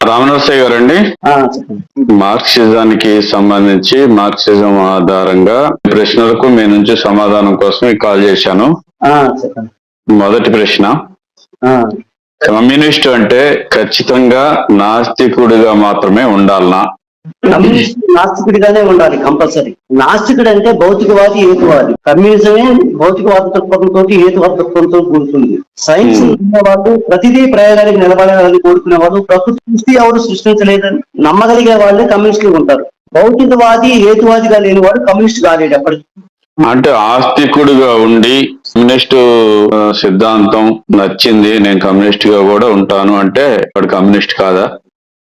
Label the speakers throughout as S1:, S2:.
S1: రామనరసయ్య గారండి,
S2: చెప్పండి.
S1: మార్క్సిజానికి సంబంధించి మార్క్సిజం ఆధారంగా ప్రశ్నలకు మీ నుంచి సమాధానం కోసం కాల్ చేశాను.
S2: చెప్పండి.
S1: మొదటి ప్రశ్న, కమ్యూనిస్ట్ అంటే ఖచ్చితంగా నాస్తికుడిగా మాత్రమే ఉండాలనా?
S2: కమ్యూనిస్ట్ నాస్తికుడిగానే ఉండాలి కంపల్సరీ. నాస్తికుడు అంటే భౌతికవాది, హేతువాది. కమ్యూనిజమే భౌతికవాద దృక్పథంతో హేతువాద దృక్పథంతో కూడుతుంది. సైన్స్ వాళ్ళు ప్రతిదీ ప్రయోగానికి నిలబడాలని కోరుకునేవాళ్ళు, ప్రకృతి సృష్టి ఎవరు సృష్టించలేదని నమ్మగలిగే వాళ్ళే కమ్యూనిస్టులు ఉంటారు. భౌతికవాది, హేతువాదిగా లేనివాడు కమ్యూనిస్ట్ కాలేడు ఎప్పటికీ.
S1: అంటే ఆస్తికుడిగా ఉండి కమ్యూనిస్టు సిద్ధాంతం నచ్చింది, నేను కమ్యూనిస్ట్ గా కూడా ఉంటాను అంటే వాడు కమ్యూనిస్ట్ కాదా?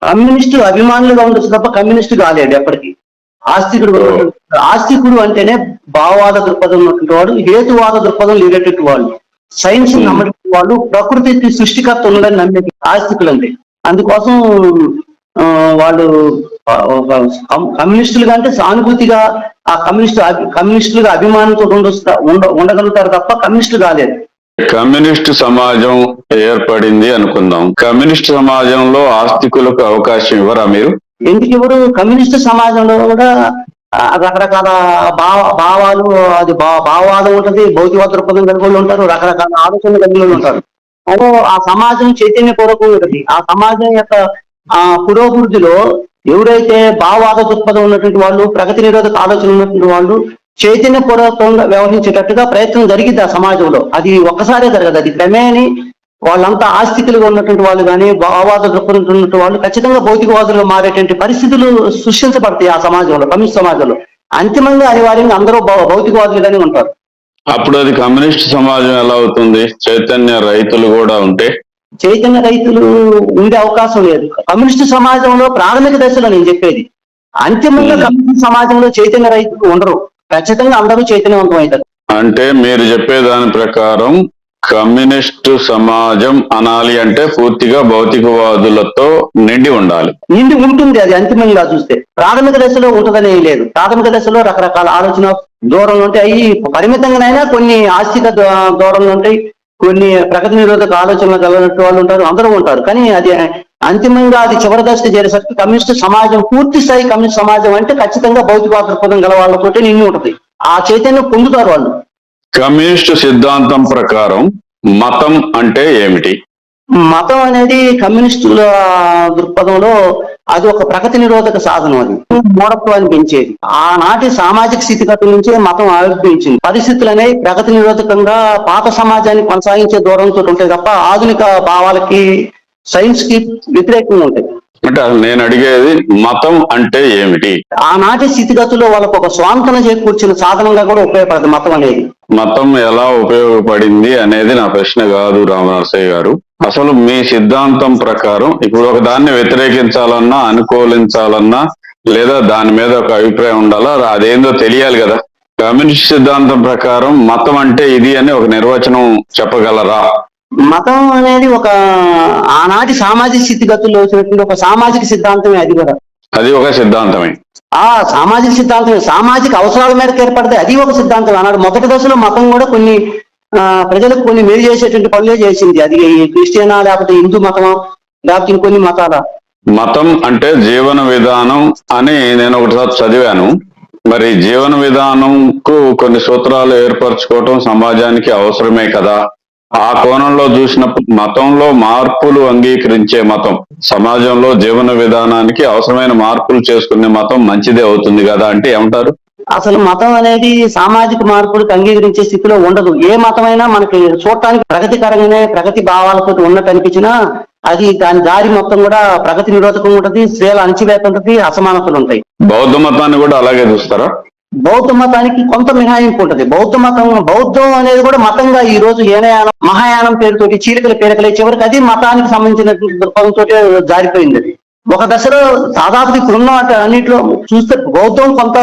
S2: కమ్యూనిస్టు అభిమానులుగా ఉండొచ్చు తప్ప కమ్యూనిస్ట్ కాలేడు ఎప్పటికీ. ఆస్తికుడు అంటేనే భావవాద దృక్పథం ఉన్నటువంటి వాడు, హేతువాద దృక్పథం లేనటువంటి వాళ్ళు, సైన్స్ నమ్మటువంటి వాళ్ళు, ప్రకృతి సృష్టికర్త ఉన్నదని నమ్మేది ఆస్తికులు అంటే. అందుకోసం వాళ్ళు కమ్యూనిస్టులుగా అంటే సానుభూతిగా ఆ కమ్యూనిస్టులుగా అభిమానంతో ఉండగలుగుతారు తప్ప కమ్యూనిస్టు కాలేదు.
S1: కమ్యూనిస్ట్ సమాజం ఏర్పడింది అనుకుందాం. కమ్యూనిస్ట్ సమాజంలో ఆస్తికులకు అవకాశం ఇవ్వరా మీరు?
S2: ఎందుకు ఇవ్వరు? కమ్యూనిస్ట్ సమాజంలో కూడా రకరకాల భావాలు, అది భావవాదం ఉంటుంది, భౌతికవాద దృక్పథం కలిగి వాళ్ళు ఉంటారు, రకరకాల ఆలోచనలు కలిగి వాళ్ళు ఉంటారు. అదే ఆ సమాజం చైతన్యపూర్వకంగా ఉంటుంది. ఆ సమాజం యొక్క పురోభివృద్ధిలో ఎవరైతే భావవాద దృక్పథం ఉన్నటువంటి వాళ్ళు, ప్రగతి నిరోధక ఆలోచన ఉన్నటువంటి వాళ్ళు చైతన్యపూర్వకంగా వ్యవహరించేటట్టుగా ప్రయత్నం జరిగింది ఆ సమాజంలో. అది ఒక్కసారే జరగదు, అది క్రమేణి వాళ్ళంతా ఆస్తికులుగా ఉన్నటువంటి వాళ్ళు కానీ, భావవాద దృక్పథం ఉన్నటువంటి వాళ్ళు ఖచ్చితంగా భౌతికవాదులుగా మారేటువంటి పరిస్థితులు సృష్టించబడతాయి ఆ సమాజంలో, కమ్యూనిస్ట్ సమాజంలో. అంతిమంగా అనివార్యంగా అందరూ భౌతికవాదులుగానే ఉంటారు.
S1: అప్పుడు అది కమ్యూనిస్ట్ సమాజం ఎలా అవుతుంది? చైతన్య రైతులు కూడా ఉంటే
S2: చైతన్య రైతులు ఉండే అవకాశం లేదు కమ్యూనిస్ట్ సమాజంలో. ప్రాథమిక దశలో నేను చెప్పేది, అంతిమంగా కమ్యూనిస్ట్ సమాజంలో చైతన్య రైతులు ఉండరు. ఖచ్చితంగా అందరూ చైతన్యవంతం అవుతారు.
S1: అంటే మీరు చెప్పే దాని ప్రకారం కమ్యూనిస్టు సమాజం అనాలి అంటే పూర్తిగా భౌతికవాదులతో నిండి ఉండాలి.
S2: నిండి ఉంటుంది. అది అంతిమంగా చూస్తే ప్రాథమిక దశలో ఉంటుందనే లేదు. ప్రాథమిక దశలో రకరకాల ఆలోచన దూరంలో ఉంటాయి. అవి పరిమితంగానైనా కొన్ని ఆస్తిక దూరంలో ఉంటాయి, కొన్ని ప్రగతి నిరోధక ఆలోచనలు కలిగినట్టు వాళ్ళు ఉంటారు, అందరూ ఉంటారు. కానీ అది అంతిమంగా అది చివరి దశకు చేరేసరికి కమ్యూనిస్ట్ సమాజం, పూర్తి స్థాయి కమ్యూనిస్ట్ సమాజం అంటే ఖచ్చితంగా భౌతికవాద దృక్పథం గల వాళ్ళతోటి నిండి ఉంటుంది. ఆ చైతన్యం పొందుతారు వాళ్ళు.
S1: కమ్యూనిస్టు సిద్ధాంతం ప్రకారం మతం అంటే ఏమిటి?
S2: మతం అనేది కమ్యూనిస్టుల దృక్పథంలో అది ఒక ప్రగతి నిరోధక సాధనం. అది మూఢత్వాన్ని పెంచేది. ఆనాటి సామాజిక స్థితిగతుల నుంచే మతం ఆవిర్భవించింది. పరిస్థితులు అనేవి ప్రగతి నిరోధకంగా పాత సమాజాన్ని కొనసాగించే దూరంతో ఉంటాయి తప్ప ఆధునిక భావాలకి, సైన్స్ కి వ్యతిరేకంగా ఉంటాయి.
S1: అంటే నేను అడిగేది మతం అంటే ఏమిటి?
S2: ఆనాటి స్థితిగతుల్లో వాళ్ళకు ఒక స్వాంతన చేకూర్చిన సాధనంగా కూడా ఉపయోగపడదు మతం అనేది.
S1: మతం ఎలా ఉపయోగపడింది అనేది నా ప్రశ్న కాదు రామనరసయ్య గారు. అసలు మీ సిద్ధాంతం ప్రకారం ఇప్పుడు ఒక దాన్ని వ్యతిరేకించాలన్నా, అనుకూలించాలన్నా, లేదా దాని మీద ఒక అభిప్రాయం ఉండాలా, అదేందో తెలియాలి కదా. కమ్యూనిస్ట్ సిద్ధాంతం ప్రకారం మతం అంటే ఇది అని ఒక నిర్వచనం చెప్పగలరా?
S2: మతం అనేది ఒక ఆనాటి సామాజిక స్థితిగతుల్లో వచ్చినటువంటి ఒక సామాజిక సిద్ధాంతమే. అది కూడా
S1: అది ఒక సిద్ధాంతమే.
S2: సామాజిక సిద్ధాంతమే. సామాజిక అవసరాల మేరకు ఏర్పడితే అది ఒక సిద్ధాంతం. అన్నాడు మొదటి దశలో మతం కూడా కొన్ని ప్రజలకు కొన్ని మేలు చేసేటువంటి పనులే చేసింది. అది క్రిస్టియనా, లేకపోతే హిందూ మతమా, లేకపోతే ఇంకొన్ని మతాలా.
S1: మతం అంటే జీవన విధానం అని నేను ఒకటిసారి చదివాను. మరి జీవన విధానంకు కొన్ని సూత్రాలు ఏర్పరచుకోవటం సమాజానికి అవసరమే కదా. ఆ కోణంలో చూసినప్పుడు మతంలో మార్పులు అంగీకరించే మతం, సమాజంలో జీవన విధానానికి అవసరమైన మార్పులు చేసుకునే మతం మంచిదే అవుతుంది కదా అంటే ఏమంటారు?
S2: అసలు మతం అనేది సామాజిక మార్పులకు అంగీకరించే స్థితిలో ఉండదు. ఏ మతమైనా మనకి చూడటానికి ప్రగతికరంగానే, ప్రగతి భావాలతో ఉన్నట్టు అనిపించినా అది దాని దారి మొత్తం కూడా ప్రగతి నిరోధకం ఉంటుంది, స్త్రీల అణచివేత ఉంటుంది, అసమానతలు ఉంటాయి.
S1: బౌద్ధ మతాన్ని కూడా అలాగే చూస్తారా?
S2: బౌద్ధ మతానికి కొంత మినహాయింపు ఉంటుంది. బౌద్ధం అనేది కూడా మతంగా ఈ రోజు ఏనయానం, మహాయానం పేరుతోటి చీలికల పేరికలే చివరికి అది మతానికి సంబంధించిన దృక్పథంతో జారిపోయింది. అది ఒక దశలో దాదాపు ఇప్పుడున్న అన్నింటిలో చూస్తే బౌద్ధం కొంత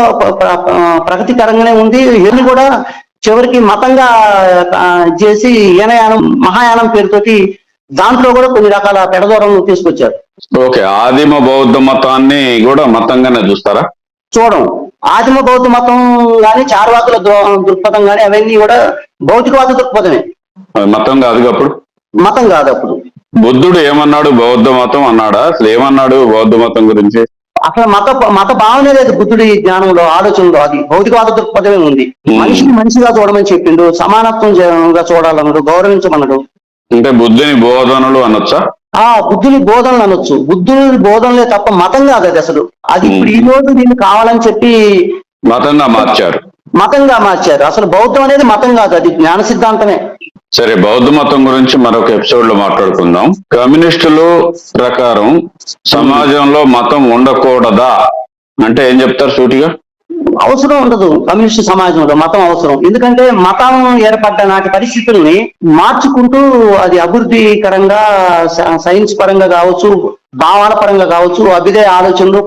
S2: ప్రగతికరంగానే ఉంది. ఇవన్నీ కూడా చివరికి మతంగా చేసి ఏనయానం, మహాయానం పేరుతోటి దాంట్లో కూడా కొన్ని రకాల పెడదూరం తీసుకొచ్చారు.
S1: ఓకే, ఆదిమ బౌద్ధ మతాన్ని కూడా మతంగానే చూస్తారా?
S2: చూడం. ఆదిమ బౌద్ధ మతం కానీ, చార్వాకుల దృక్పథం కానీ అవన్నీ కూడా భౌతికవాద దృక్పథమే,
S1: మతం కాదు. అప్పుడు
S2: మతం కాదు. అప్పుడు
S1: బుద్ధుడు ఏమన్నాడు? బౌద్ధ మతం అన్నాడా? అసలు ఏమన్నాడు బౌద్ధ మతం గురించి?
S2: అసలు మత భావనే లేదు బుద్ధుడి జ్ఞానంలో, ఆలోచనలో. అది భౌతికవాద దృక్పథమే ఉంది. మనిషిని మనిషిగా చూడమని చెప్పిండు, సమానత్వంగా చూడాలన్నాడు, గౌరవించమన్నాడు.
S1: అంటే బుద్ధుని బోధనలు అనొచ్చా?
S2: బుద్ధుని బోధనలు అనొచ్చు. బుద్ధుని బోధనలే తప్ప మతం కాదు అది అసలు. అది ఇప్పుడు ఈ రోజు దీన్ని కావాలని చెప్పి మతంగా మార్చారు. అసలు బౌద్ధం అనేది మతం కాదు, అది జ్ఞాన సిద్ధాంతమే.
S1: సరే, బౌద్ధ మతం గురించి మరొక ఎపిసోడ్ లో మాట్లాడుకుందాం. కమ్యూనిస్టులు ప్రకారం సమాజంలో మతం ఉండకూడదా అంటే ఏం చెప్తారు సూటిగా?
S2: అవసరం ఉండదు కమ్యూనిస్ట్ సమాజంలో మతం అవసరం. ఎందుకంటే మతం ఏర్పడ్డ నాటి పరిస్థితుల్ని మార్చుకుంటూ అది అభివృద్ధికరంగా, సైన్స్ పరంగా కావచ్చు, భావాల పరంగా కావచ్చు, అభ్యుదయ ఆలోచనలు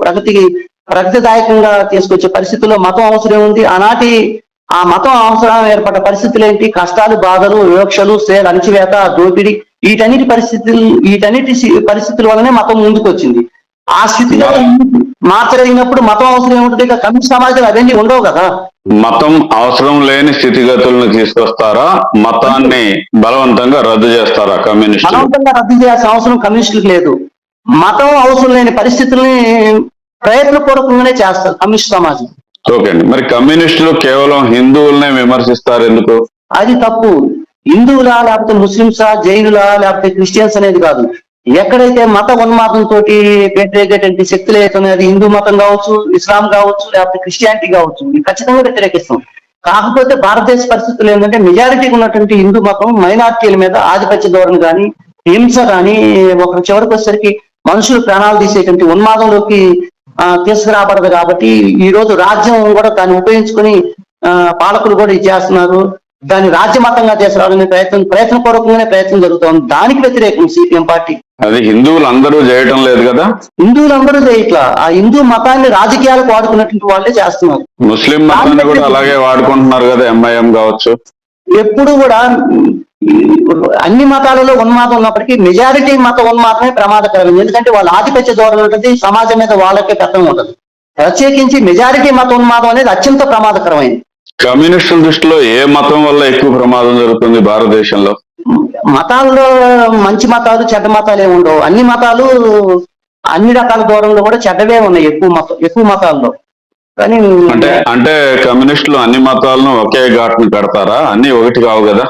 S2: ప్రగతిదాయకంగా తీసుకొచ్చే పరిస్థితుల్లో మతం అవసరం ఉంది. ఆనాటి ఆ మతం అవసరం ఏర్పడ్డ పరిస్థితులు ఏంటి? కష్టాలు, బాధలు, వివక్షలు, స్త్రీల అణచివేత, దోపిడీ, వీటన్నిటి పరిస్థితుల వల్లనే మతం ముందుకు వచ్చింది. ఆ స్థితిలో మార్చగలిగినప్పుడు మతం అవసరం ఏముంటుంది? ఇక కమ్యూనిస్ట్ సమాజం అవన్నీ ఉండవు కదా.
S1: మతం అవసరం లేని స్థితిగతులను తీసుకొస్తారా? మతాన్ని బలవంతంగా రద్దు చేస్తారా కమ్యూనిస్ట్?
S2: బలవంతంగా రద్దు చేయాల్సిన అవసరం కమ్యూనిస్టులకు లేదు. మతం అవసరం లేని పరిస్థితుల్ని ప్రయత్నపూర్వకంగానే చేస్తారు కమ్యూనిస్ట్ సమాజం.
S1: ఓకే అండి. మరి కమ్యూనిస్టులు కేవలం హిందువులనే విమర్శిస్తారు ఎందుకు?
S2: అది తప్పు. హిందువులా, లేకపోతే ముస్లింసా, జైనులా, లేకపోతే క్రిస్టియన్స్ అనేది కాదు. ఎక్కడైతే మత ఉన్మాదంతో వ్యతిరేకేటువంటి శక్తులు అవుతున్నాయి, అది హిందూ మతం కావచ్చు, ఇస్లాం కావచ్చు, లేకపోతే క్రిస్టియానిటీ కావచ్చు, ఖచ్చితంగా వ్యతిరేకిస్తాం. కాకపోతే భారతదేశ పరిస్థితులు ఏంటంటే మెజారిటీగా ఉన్నటువంటి హిందూ మతం మైనార్టీల మీద ఆధిపత్య ధోరణి కానీ, హింస కానీ, ఒక చివరికి వచ్చేసరికి మనుషులు ప్రాణాలు తీసేటువంటి ఉన్మాదంలోకి తీసుకురాబడదు. కాబట్టి ఈ రోజు రాజ్యం కూడా దాన్ని ఉపయోగించుకొని పాలకులు కూడా ఇది చేస్తున్నారు. దాన్ని రాజ్యమతంగా తీసుకురావాలనే ప్రయత్నపూర్వకంగానే ప్రయత్నం జరుగుతుంది. దానికి వ్యతిరేకం సిపిఎం పార్టీ.
S1: అది హిందువులు అందరూ చేయటం లేదు కదా.
S2: హిందువులు అందరూ చేయట్లా. ఆ హిందూ మతాన్ని రాజకీయాలకు వాడుకున్నటువంటి వాళ్ళే చేస్తున్నారు.
S1: ముస్లిం మతాన్ని కూడా అలాగే వాడుకుంటున్నారు కదా, ఎంఐఎం కావచ్చు.
S2: ఎప్పుడు కూడా అన్ని మతాలలో ఉన్మాదం ఉన్నప్పటికీ మెజారిటీ మత ఉన్మాదమే ప్రమాదకరమైంది. ఎందుకంటే వాళ్ళ ఆధిపత్య ధోరణి ఉంటుంది, సమాజం మీద వాళ్ళకే పెత్తనం ఉంటుంది. ప్రత్యేకించి మెజారిటీ మత ఉన్మాదం అనేది అత్యంత ప్రమాదకరమైంది.
S1: కమ్యూనిస్టుల దృష్టిలో ఏ మతం వల్ల ఎక్కువ ప్రమాదం జరుగుతుంది భారతదేశంలో?
S2: మతాల్లో మంచి మతాలు, చెడ్డ మతాలు ఏమి ఉండవు. అన్ని మతాలు అన్ని రకాల ధోరణిలో కూడా చెడ్డవే ఉన్నాయి ఎక్కువ మతాల్లో. కానీ
S1: అంటే కమ్యూనిస్టులు అన్ని మతాలను ఒకే ఘాట్ను కడతారా? అన్ని ఒకటి కావు కదా.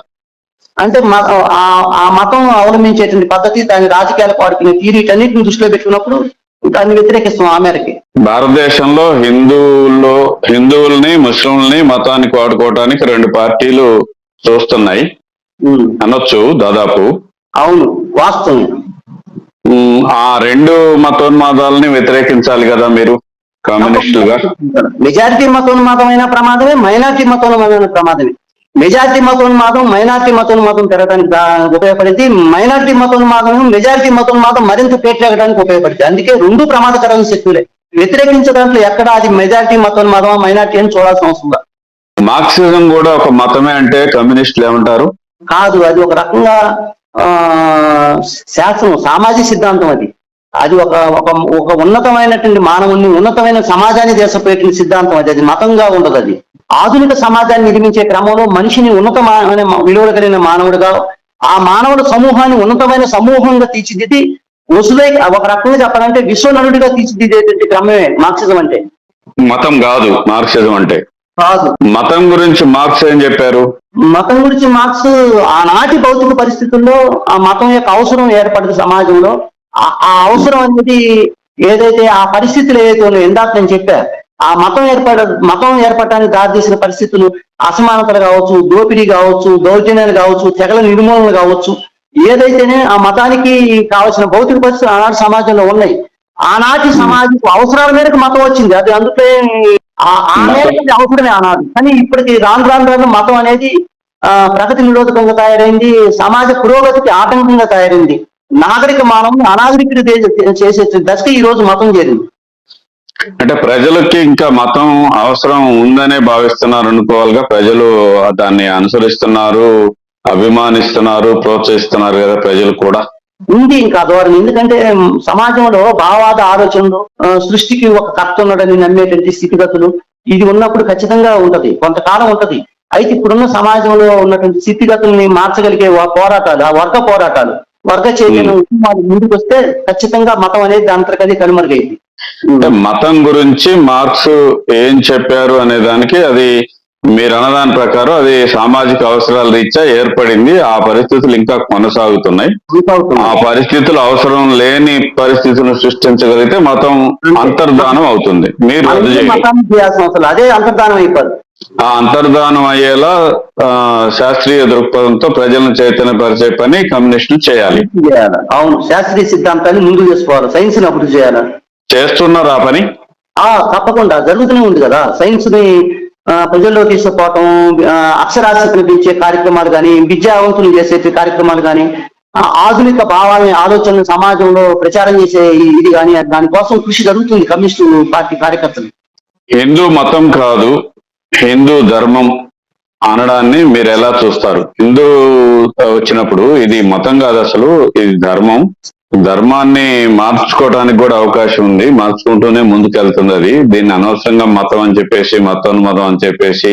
S2: అంటే ఆ మతం అవలంబించేటువంటి పద్ధతి, దాని రాజకీయాలకు వాడుకునే తీరు, వీటన్నిటిని దృష్టిలో పెట్టుకున్నప్పుడు దాన్ని వ్యతిరేకిస్తాం ఆ మేరకి.
S1: భారతదేశంలో హిందువుల్ని, ముస్లింలని మతానికి వాడుకోవడానికి రెండు పార్టీలు చూస్తున్నాయి అనొచ్చు దాదాపు.
S2: అవును, వాస్తవం.
S1: ఆ రెండు మతోన్మాదాలని వ్యతిరేకించాలి కదా మీరు కమ్యూనిస్టులుగా.
S2: మెజారిటీ మతోన్మాదమైన ప్రమాదమే, మైనార్టీ మతోన్మాదమైన ప్రమాదమే. మెజారిటీ మతోన్మాదం మైనార్టీ మతోన్మాదం పెరగడానికి ఉపయోగపడింది. మైనార్టీ మతోన్మాదం మెజారిటీ మతోన్మాదం మరింత పేటరేగడానికి ఉపయోగపడుతుంది. అందుకే రెండు ప్రమాదకరమైన శక్తులే. వ్యతిరేకించడానికి ఎక్కడ అది మెజారిటీ మతోన్మాదం మైనార్టీ అని చూడాల్సిన అవసరం.
S1: మార్క్సిజం కూడా ఒక మతమే అంటే కమ్యూనిస్టులు ఏమంటారు?
S2: కాదు, అది ఒక రకంగా శాస్త్రం, సామాజిక సిద్ధాంతం. అది ఒక ఉన్నతమైనటువంటి మానవుని, ఉన్నతమైన సమాజాన్ని దేశపోయేటువంటి సిద్ధాంతం. అది మతంగా ఉండదు. అది ఆధునిక సమాజాన్ని నిర్మించే క్రమంలో మనిషిని ఉన్నతమైన విలువలు కలిగిన మానవుడిగా, ఆ మానవుడు సమూహాన్ని ఉన్నతమైన సమూహంగా తీర్చిదిద్ది వసులై ఒక రకంగా చెప్పాలంటే విశ్వనరుడిగా తీర్చిదిద్దేటువంటి క్రమమే మార్క్సిజం అంటే.
S1: మతం కాదు మార్క్సిజం అంటే.
S2: కాదు.
S1: మతం గురించి మార్క్స్ ఏం చెప్పారు?
S2: మతం గురించి మార్క్స్ ఆనాటి భౌతిక పరిస్థితుల్లో ఆ మతం యొక్క అవసరం ఏర్పడింది సమాజంలో. ఆ అవసరం అనేది ఏదైతే ఆ పరిస్థితులు ఏదైతే ఉన్నాయో, ఇందాక నేను చెప్పా, ఆ మతం ఏర్పడటానికి దారితీసిన పరిస్థితులు అసమానతలు కావచ్చు, దోపిడీ కావచ్చు, దౌర్జన్యాలు కావచ్చు, తెగల నిర్మూలన కావచ్చు, ఏదైతేనే ఆ మతానికి కావాల్సిన భౌతిక పరిస్థితులు ఆనాటి సమాజంలో ఉన్నాయి. ఆనాటి సమాజం అవసరాల మేరకు మతం వచ్చింది. అది అందుకే ఆ మేరకు అవసరమే ఆనాడు. కానీ ఇప్పటికి రాను మతం అనేది ప్రగతి నిరోధకంగా తయారైంది, సమాజ పురోగతికి ఆటంకంగా తయారైంది. నాగరిక మానవుని అనాగరికుడు చేసే దశకి ఈ రోజు మతం చేరింది.
S1: అంటే ప్రజలకి ఇంకా మతం అవసరం ఉందనే భావిస్తున్నారు అనుకోవాలిగా. ప్రజలు దాన్ని అనుసరిస్తున్నారు, అభిమానిస్తున్నారు, ప్రోత్సహిస్తున్నారు కదా ప్రజలు కూడా.
S2: ఉంది ఇంకా ధోరణి. ఎందుకంటే సమాజంలో భావవాద ఆలోచనలు, సృష్టికి ఒక కర్త ఉన్నాడని నమ్మేటువంటి స్థితిగతులు, ఇది ఉన్నప్పుడు ఖచ్చితంగా ఉంటది, కొంతకాలం ఉంటది. అయితే ఇప్పుడున్న సమాజంలో ఉన్నటువంటి స్థితిగతుల్ని మార్చగలిగే పోరాటాలు, ఆ వర్గ పోరాటాలు, వర్గ చైతన్యం వాళ్ళు ముందుకు వస్తే ఖచ్చితంగా మతం అనేది దాంతరకది కనుమరుగైంది.
S1: అంటే మతం గురించి మార్క్స్ ఏం చెప్పారు అనే దానికి అది మీరు అన్నదాని ప్రకారం అది సామాజిక అవసరాల రీత్యా ఏర్పడింది. ఆ పరిస్థితులు ఇంకా కొనసాగుతున్నాయి. ఆ పరిస్థితులు అవసరం లేని పరిస్థితులను సృష్టించగలిగితే మతం అంతర్ధానం అవుతుంది. మీరు రద్దు చేయాలి.
S2: అదే అంతర్ధానం అయిపోదు.
S1: ఆ అంతర్ధానం అయ్యేలా శాస్త్రీయ దృక్పథంతో ప్రజలను చైతన్యపరిచే పని కమ్యూనిస్టులు చేయాలి.
S2: అవును, శాస్త్రీయ సిద్ధాంతాన్ని ముందు చేసుకోవాలి, సైన్స్ ని అభివృద్ధి చేయాలి.
S1: చేస్తున్నారు ఆ పని?
S2: తప్పకుండా జరుగుతూనే ఉంది కదా. సైన్స్ ని ప్రజల్లో తీసుకుపోవటం, అక్షరాస్యతను పెంచే కార్యక్రమాలు కానీ, విద్యావంతులు చేసే కార్యక్రమాలు కానీ, ఆధునిక భావాలని ఆలోచనలు సమాజంలో ప్రచారం చేసే ఇది కానీ, దానికోసం కృషి జరుగుతుంది కమ్యూనిస్టు పార్టీ కార్యకర్తలు.
S1: హిందూ మతం కాదు, హిందూ ధర్మం అనడాన్ని మీరు ఎలా చూస్తారు? హిందూ వచ్చినప్పుడు ఇది మతం కాదు, అసలు ఇది ధర్మం. ధర్మాన్ని మార్చుకోవడానికి కూడా అవకాశం ఉంది, మార్చుకుంటూనే ముందుకెళ్తుంది అది. దీన్ని అనవసరంగా మతం అని చెప్పేసి, మతోన్మతం అని చెప్పేసి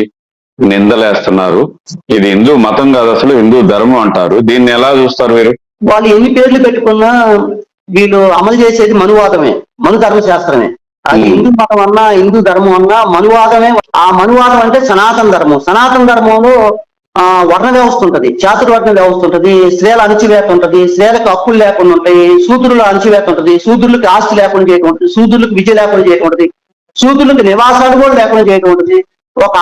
S1: నిందలేస్తున్నారు. ఇది హిందూ మతం కాదు, అసలు హిందూ ధర్మం అంటారు. దీన్ని ఎలా చూస్తారు మీరు?
S2: వాళ్ళు ఎన్ని పేర్లు పెట్టుకున్నా వీళ్ళు అమలు చేసేది మనువాదమే, మను ధర్మశాస్త్రమే. అది హిందూ మతం అన్నా, హిందూ ధర్మం అన్నా మనువాదమే. ఆ మనువాదం అంటే సనాతన ధర్మం. సనాతన ధర్మంలో వర్ణ వ్యవస్థ ఉంటది, చాతుర్వర్ణ వ్యవస్థ ఉంటది, స్త్రీల అణచివేత ఉంటది, స్త్రీలకు హక్కులు లేకుండా ఉంటాయి, శూద్రుల అణచివేత ఉంటది, శూద్రులకు ఆస్తి లేకుండా చేయటం ఉంటుంది, శూద్రులకు విద్య లేకుండా చేయటం ఉంటుంది, శూద్రులకు నివాసాలు కూడా లేకుండా చేయటం ఉంటుంది. ఒక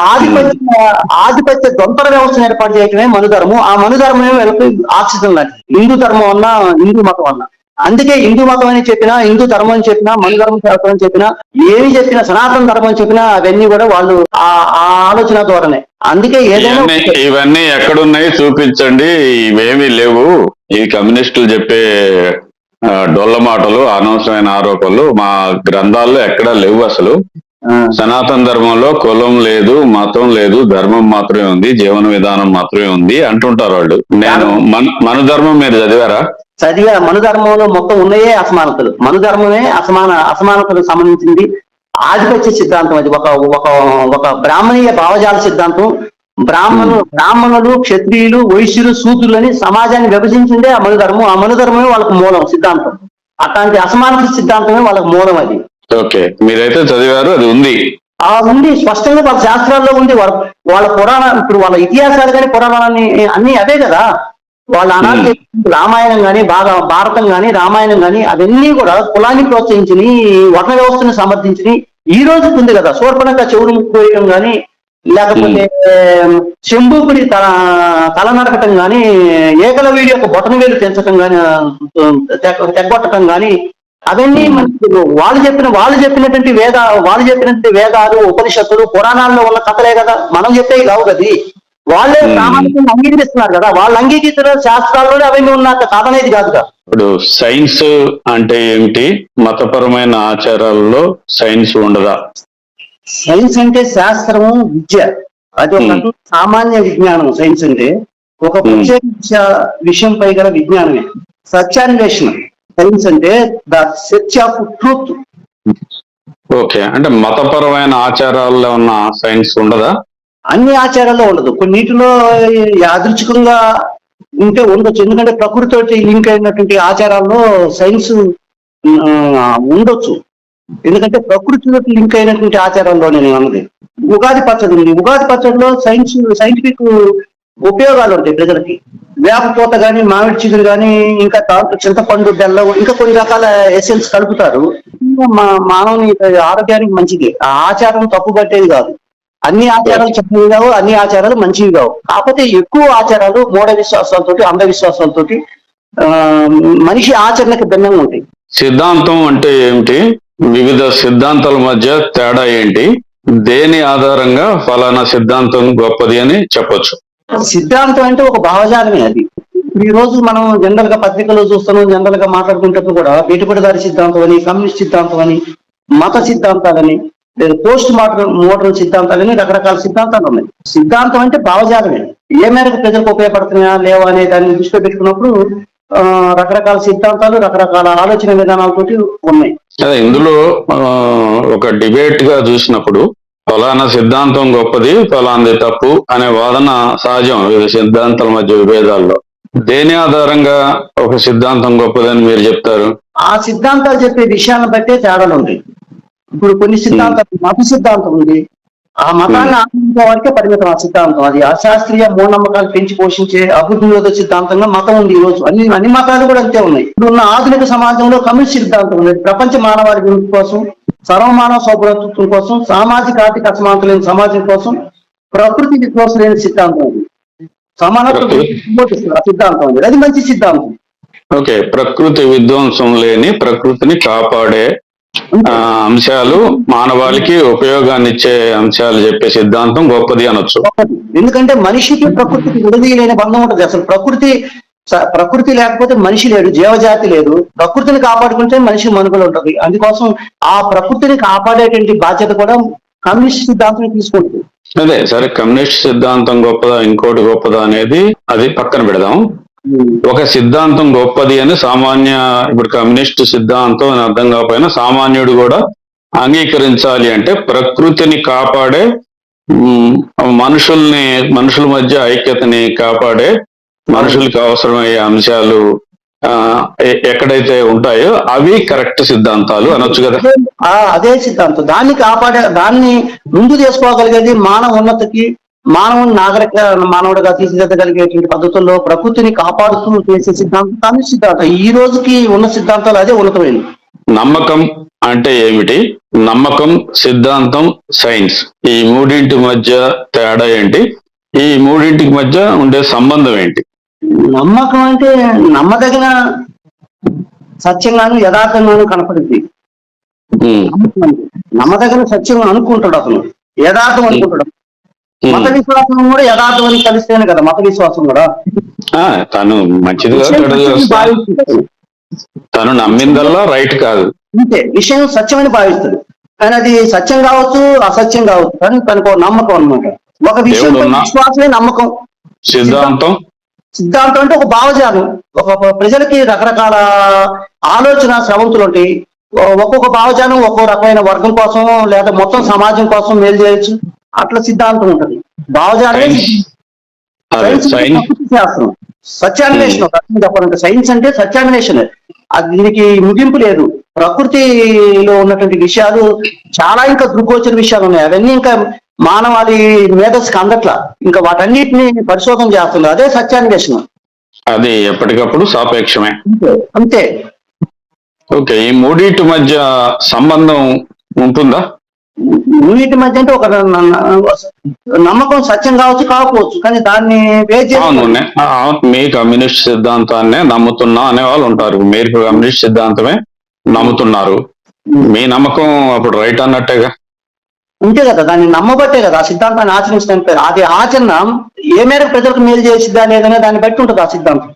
S2: ఆధిపత్య దొంతర వ్యవస్థను ఏర్పాటు చేయటమే మనుధర్మం. ఆ మనుధర్మమే వీళ్ళకి ఆక్సిజన్ లాంటిది. హిందూ ధర్మం అన్నా, హిందూ మతం అన్నా. అందుకే హిందూ మతం అని చెప్పినా, హిందూ ధర్మం అని చెప్పినా, మనుధర్మ శాస్త్రం అని చెప్పినా, ఏమి చెప్పినా, సనాతన ధర్మం అని చెప్పినా అవన్నీ కూడా వాళ్ళు ఆ ఆలోచన ద్వారానే. అందుకే ఏదైనా
S1: ఇవన్నీ ఎక్కడున్నాయి చూపించండి, ఇవేమీ లేవు, ఈ కమ్యూనిస్టులు చెప్పే డొల్ల మాటలు, అనవసరమైన ఆరోపణలు మా గ్రంథాల్లో ఎక్కడా లేవు. అసలు సనాతన ధర్మంలో కులం లేదు, మతం లేదు, ధర్మం మాత్రమే ఉంది, జీవన విధానం మాత్రమే ఉంది అంటుంటారు వాళ్ళు. నేను మన ధర్మం మీరు చదివారా?
S2: చదివా. మనుధర్మంలో మొత్తం ఉన్నాయే అసమానతలు. మనుధర్మమే అసమానతలకు సంబంధించింది. ఆధిపత్య సిద్ధాంతం అది. ఒక బ్రాహ్మణీయ భావజాల సిద్ధాంతం. బ్రాహ్మణులు, క్షత్రియులు, వైశ్యులు, శూద్రులని సమాజాన్ని విభజించిందే ఆ మనుధర్మం. ఆ మనుధర్మమే వాళ్ళకు మూలం సిద్ధాంతం. అట్లాంటి అసమానత సిద్ధాంతమే వాళ్ళకు మూలం అది.
S1: ఓకే, మీరైతే చదివారు, అది ఉంది.
S2: ఉంది, స్పష్టంగా వాళ్ళ శాస్త్రాల్లో ఉంది. వాళ్ళ ఇప్పుడు వాళ్ళ ఇతిహాసాలు కానీ పురాణాలని అన్ని అవే కదా. వాళ్ళ అనాథ రామాయణం కానీ, భారతం కానీ, రామాయణం కానీ అవన్నీ కూడా కులాన్ని ప్రోత్సహించి, వర్ణ వ్యవస్థను సమర్థించి ఈ రోజుకు ఉంది కదా. శూర్పణఖ చెవులు ముక్కుపోయటం కానీ, లేకపోతే శంభూకుడి తల నరకటం కానీ, ఏకలవ్యుడి యొక్క బొటన వేలు తెంచటం కానీ, తెగ్గొట్టడం కానీ, అవన్నీ మనకి వాళ్ళు చెప్పినటువంటి వేదాలు, ఉపనిషత్తులు, పురాణాల్లో ఉన్న కథలే కదా. మనం చెప్పేవి కావు కదా. వాళ్ళే ప్రామాణికంగా అంగీకరిస్తున్నారు కదా. వాళ్ళు అంగీకరించిన శాస్త్రాల్లోనే అవన్నీ ఉన్న కథనేది కాదు కదా.
S1: ఇప్పుడు సైన్స్ అంటే ఏమిటి? మతపరమైన ఆచారాల్లో సైన్స్ ఉండదా?
S2: సైన్స్ అంటే శాస్త్రము, విద్య. అది ఒక సామాన్య విజ్ఞానం. సైన్స్ అంటే ఒక ప్రత్యేక విషయంపై గల విజ్ఞానమే. సత్యాన్వేషణ సైన్స్ అంటే the search of truth.
S1: Okay, అంటే మతపరమైన ఆచారాల్లో ఉన్న సైన్స్ ఉండదా?
S2: అన్ని ఆచారాల్లో ఉండదు. కొన్నిటిలో యాదృచ్ఛికంగా ఉంటే ఉండొచ్చు. ఎందుకంటే ప్రకృతితోటి లింక్ అయినటువంటి ఆచారాల్లో సైన్స్ ఉండొచ్చు. ఎందుకంటే ప్రకృతితో లింక్ అయినటువంటి ఆచారాల్లో నేను అన్నది ఉగాది పచ్చడి ఉంది. ఉగాది పచ్చడిలో సైంటిఫిక్ ఉపయోగాలు ఉంటాయి ప్రజలకి. వేపపూత కానీ, మామిడి చిగురు కానీ, ఇంకా దాంట్లో చింతపండు, బెల్లం, ఇంకా కొన్ని రకాల ఎసెన్స్ కలుపుతారు. మానవుని ఆరోగ్యానికి మంచిది. ఆ ఆచారం తప్పు పట్టేది కాదు. అన్ని ఆచారాలు చెప్పేవి కావు, అన్ని ఆచారాలు మంచివి కావు. కాకపోతే ఎక్కువ ఆచారాలు మూఢ విశ్వాసాలతోటి, అంధవిశ్వాసాలతోటి మనిషి ఆచరణకు భిన్నంగా ఉంటాయి.
S1: సిద్ధాంతం అంటే ఏమిటి? వివిధ సిద్ధాంతాల మధ్య తేడా ఏంటి? దేని ఆధారంగా ఫలానా సిద్ధాంతం గొప్పది అని చెప్పొచ్చు?
S2: సిద్ధాంతం అంటే ఒక భావజాలమే అది. ఈ రోజు మనం జనరల్ గా పత్రికలో చూస్తున్నాం, జనరల్ గా మాట్లాడుకుంటప్పుడు కూడా పెట్టుబడిదారి సిద్ధాంతం అని, కమ్యూనిస్ట్ సిద్ధాంతం అని, మత సిద్ధాంతాలని, లేదా పోస్ట్ మోడర్న్ సిద్ధాంతాలని, రకరకాల సిద్ధాంతాలు ఉన్నాయి. సిద్ధాంతం అంటే భావజాలమే. ఏ మేరకు ప్రజలకు ఉపయోగపడుతున్నాయా లేవా అనే దాన్ని దృష్టిలో పెట్టుకున్నప్పుడు రకరకాల సిద్ధాంతాలు, రకరకాల ఆలోచన విధానాలతోటి ఉన్నాయి.
S1: అదే ఇందులో ఒక డిబేట్ గా చూసినప్పుడు ఫలానా సిద్ధాంతం గొప్పది, ఫలాంది తప్పు అనే వాదన సహజం వివిధ సిద్ధాంతాల మధ్య విభేదాల్లో. దేని ఆధారంగా ఒక సిద్ధాంతం గొప్పదని మీరు చెప్తారు?
S2: ఆ సిద్ధాంతాలు చెప్పే విషయాలను బట్టే తేడాలు ఉంటాయి. ఇప్పుడు కొన్ని సిద్ధాంతాలు, మత సిద్ధాంతం ఉంది, ఆ మతాన్ని ఆచరించే వారికే పరిమితం ఆ సిద్ధాంతం. అది అశాస్త్రీయ మూఢనమ్మకాలు పెంచి పోషించే అభివృద్ధి నిరోధక సిద్ధాంతంగా మతం ఉంది ఈ రోజు. అన్ని మతాలు కూడా అంతే ఉన్నాయి. ఇప్పుడున్న ఆధునిక సమాజంలో కమ్యూనిస్ట్ సిద్ధాంతం ఉంది. ప్రపంచ మానవాళి విముక్తి కోసం, సర్వమానవ సౌభ్రతత్వం కోసం, సామాజిక ఆర్థిక అసమానత లేని సమాజం కోసం, ప్రకృతి విశ్వాసం లేని సిద్ధాంతం ఉంది. సమానత్వం ఆ సిద్ధాంతం ఉంది. అది మంచి సిద్ధాంతం.
S1: ఓకే, ప్రకృతి విధ్వంసం లేని ప్రకృతిని కాపాడే అంశాలు, మానవాళికి ఉపయోగాన్ని ఇచ్చే అంశాలు చెప్పే సిద్ధాంతం గొప్పది అనొచ్చు.
S2: ఎందుకంటే మనిషికి ప్రకృతికి విడదీయలేని బంధం ఉంటుంది. అసలు ప్రకృతి లేకపోతే మనిషి లేడు, జీవజాతి లేదు. ప్రకృతిని కాపాడుకుంటే మనిషి మనుగడ ఉంటుంది. అందుకోసం ఆ ప్రకృతిని కాపాడేటువంటి బాధ్యత కూడా కమ్యూనిస్ట్ సిద్ధాంతం తీసుకుంటుంది.
S1: అదే సరే, కమ్యూనిస్ట్ సిద్ధాంతం గొప్పదా ఇంకోటి గొప్పదా అనేది అది పక్కన పెడదాం. ఒక సిద్ధాంతం గొప్పది అని ఇప్పుడు కమ్యూనిస్ట్ సిద్ధాంతం అని అర్థం కాకపోయినా సామాన్యుడు కూడా అంగీకరించాలి అంటే ప్రకృతిని కాపాడే, మనుషుల మధ్య ఐక్యతని కాపాడే, మనుషులకి అవసరమయ్యే అంశాలు ఎక్కడైతే ఉంటాయో అవి కరెక్ట్ సిద్ధాంతాలు అనొచ్చు కదా.
S2: అదే సిద్ధాంతం. దాన్ని ముందు చేసుకోగలిగేది మానవ ఉన్నతికి, మానవుని మానవుడిగా తీర్చిదిద్దగలిగేటువంటి పద్ధతుల్లో ప్రకృతిని కాపాడుతూ చేసే సిద్ధాంతం సిద్ధాంతం. ఈ రోజుకి ఉన్న సిద్ధాంతాలు అదే ఉన్నతమైనవి.
S1: నమ్మకం అంటే ఏమిటి? నమ్మకం, సిద్ధాంతం, సైన్స్, ఈ మూడింటి మధ్య తేడా ఏంటి? ఈ మూడింటికి మధ్య ఉండే సంబంధం ఏంటి?
S2: నమ్మకం అంటే నమ్మదగిన సత్యంగాను యథార్థంగాను కనపడింది. నమ్మదగిన సత్యం అనుకుంటాడు అతను, యథార్థం అనుకుంటాడు. మత విశ్వాసం కూడా యథార్థం అని కలిస్తేనే కదా మత విశ్వాసం కూడా.
S1: తను మంచిదిగా తను నమ్మిందల్లా రైట్ కాదు,
S2: అంతే. విషయం సత్యమని భావిస్తుంది, కానీ అది సత్యం కావచ్చు, అసత్యం కావచ్చు, కానీ తనకు నమ్మకం అన్నమాట. ఒక విషయం విశ్వాసమే నమ్మకం. సిద్ధాంతం అంటే ఒక భావజాలం. ఒక ప్రజలకి రకరకాల ఆలోచన స్రవంతులు ఉంటాయి. ఒక్కొక్క భావజాలం ఒక్కో రకమైన వర్గం కోసం లేదా మొత్తం సమాజం కోసం మేలు చేయొచ్చు. అట్లా సిద్ధాంతం ఉంటుంది. భావజాలమే శాస్త్రం, సత్యాన్వేషణ. చెప్పాలంటే సైన్స్ అంటే సత్యాన్వేషణ. దీనికి ముగింపు లేదు. ప్రకృతిలో ఉన్నటువంటి విషయాలు చాలా ఇంకా దృగ్గోచర విషయాలు ఉన్నాయి. అవన్నీ ఇంకా మానవాళి మేధస్సుకి అందట్లా. ఇంకా వాటన్నిటిని పరిశోధన చేస్తుంది. అదే సత్యాన్వేషణ.
S1: అది ఎప్పటికప్పుడు సాపేక్షమే,
S2: అంతే.
S1: ఓకే, ఈ మూడింటి మధ్య సంబంధం ఉంటుందా?
S2: మూడింటి మధ్య అంటే ఒక నమ్మకం సత్యం కావచ్చు, కాకపోవచ్చు, కానీ దాన్ని
S1: మీ కమ్యూనిస్ట్ సిద్ధాంతాన్నే నమ్ముతున్నా అనే వాళ్ళు ఉంటారు. మీరు కమ్యూనిస్ట్ సిద్ధాంతమే నమ్ముతున్నారు, మీ నమ్మకం అప్పుడు రైట్ అన్నట్టేగా.
S2: అంతే కదా, దాన్ని నమ్మబట్టే కదా ఆ సిద్ధాంతాన్ని ఆచరించడానికి. అది ఆచరణ ఏ మేరకు ప్రజలకు మేలు చేసిద్దా లేదనే దాన్ని బట్టి ఉంటుంది ఆ సిద్ధాంతం.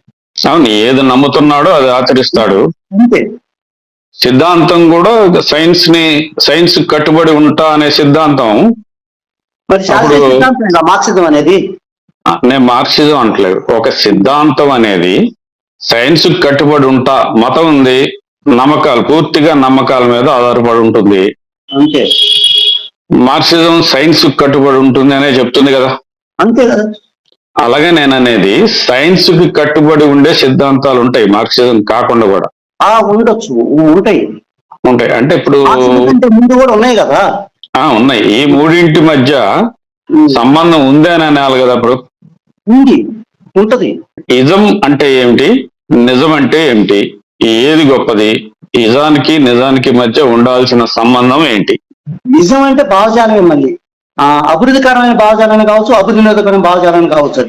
S1: అవును, ఏది నమ్ముతున్నాడో అది ఆచరిస్తాడు,
S2: అంతే.
S1: సిద్ధాంతం కూడా సైన్స్ కట్టుబడి ఉంటా అనే సిద్ధాంతం.
S2: మరి మార్క్సిజం అనేది,
S1: నేను మార్క్సిజం అంటలేదు, ఒక సిద్ధాంతం అనేది సైన్స్ కట్టుబడి ఉంటా. మతం ఉంది, నమ్మకాలు పూర్తిగా నమ్మకాల మీద ఆధారపడి ఉంటుంది,
S2: అంతే.
S1: మార్క్సిజం సైన్స్ కట్టుబడి ఉంటుంది అనే చెప్తుంది కదా,
S2: అంతే కదా.
S1: అలాగే నేను అనేది సైన్స్ కి కట్టుబడి ఉండే సిద్ధాంతాలు ఉంటాయి, మార్క్సిజం కాకుండా కూడా
S2: ఉండొచ్చు, ఉంటాయి.
S1: అంటే ఇప్పుడు
S2: ముందు కూడా ఉన్నాయి కదా.
S1: ఉన్నాయి. ఈ మూడింటి మధ్య సంబంధం ఉంది అని అనాలి కదా. అప్పుడు
S2: ఉంటది.
S1: ఇజం అంటే ఏమిటి, నిజం అంటే ఏమిటి, ఏది గొప్పది? నిజానికి మధ్య ఉండాల్సిన సంబంధం ఏంటి?
S2: నిజం అంటే భావజాలమే. మళ్ళీ అభివృద్ధికరమైన భావజాలాన్ని కావచ్చు, అభివృద్ధి నిరోధకమైన భావజాలాన్ని కావచ్చు.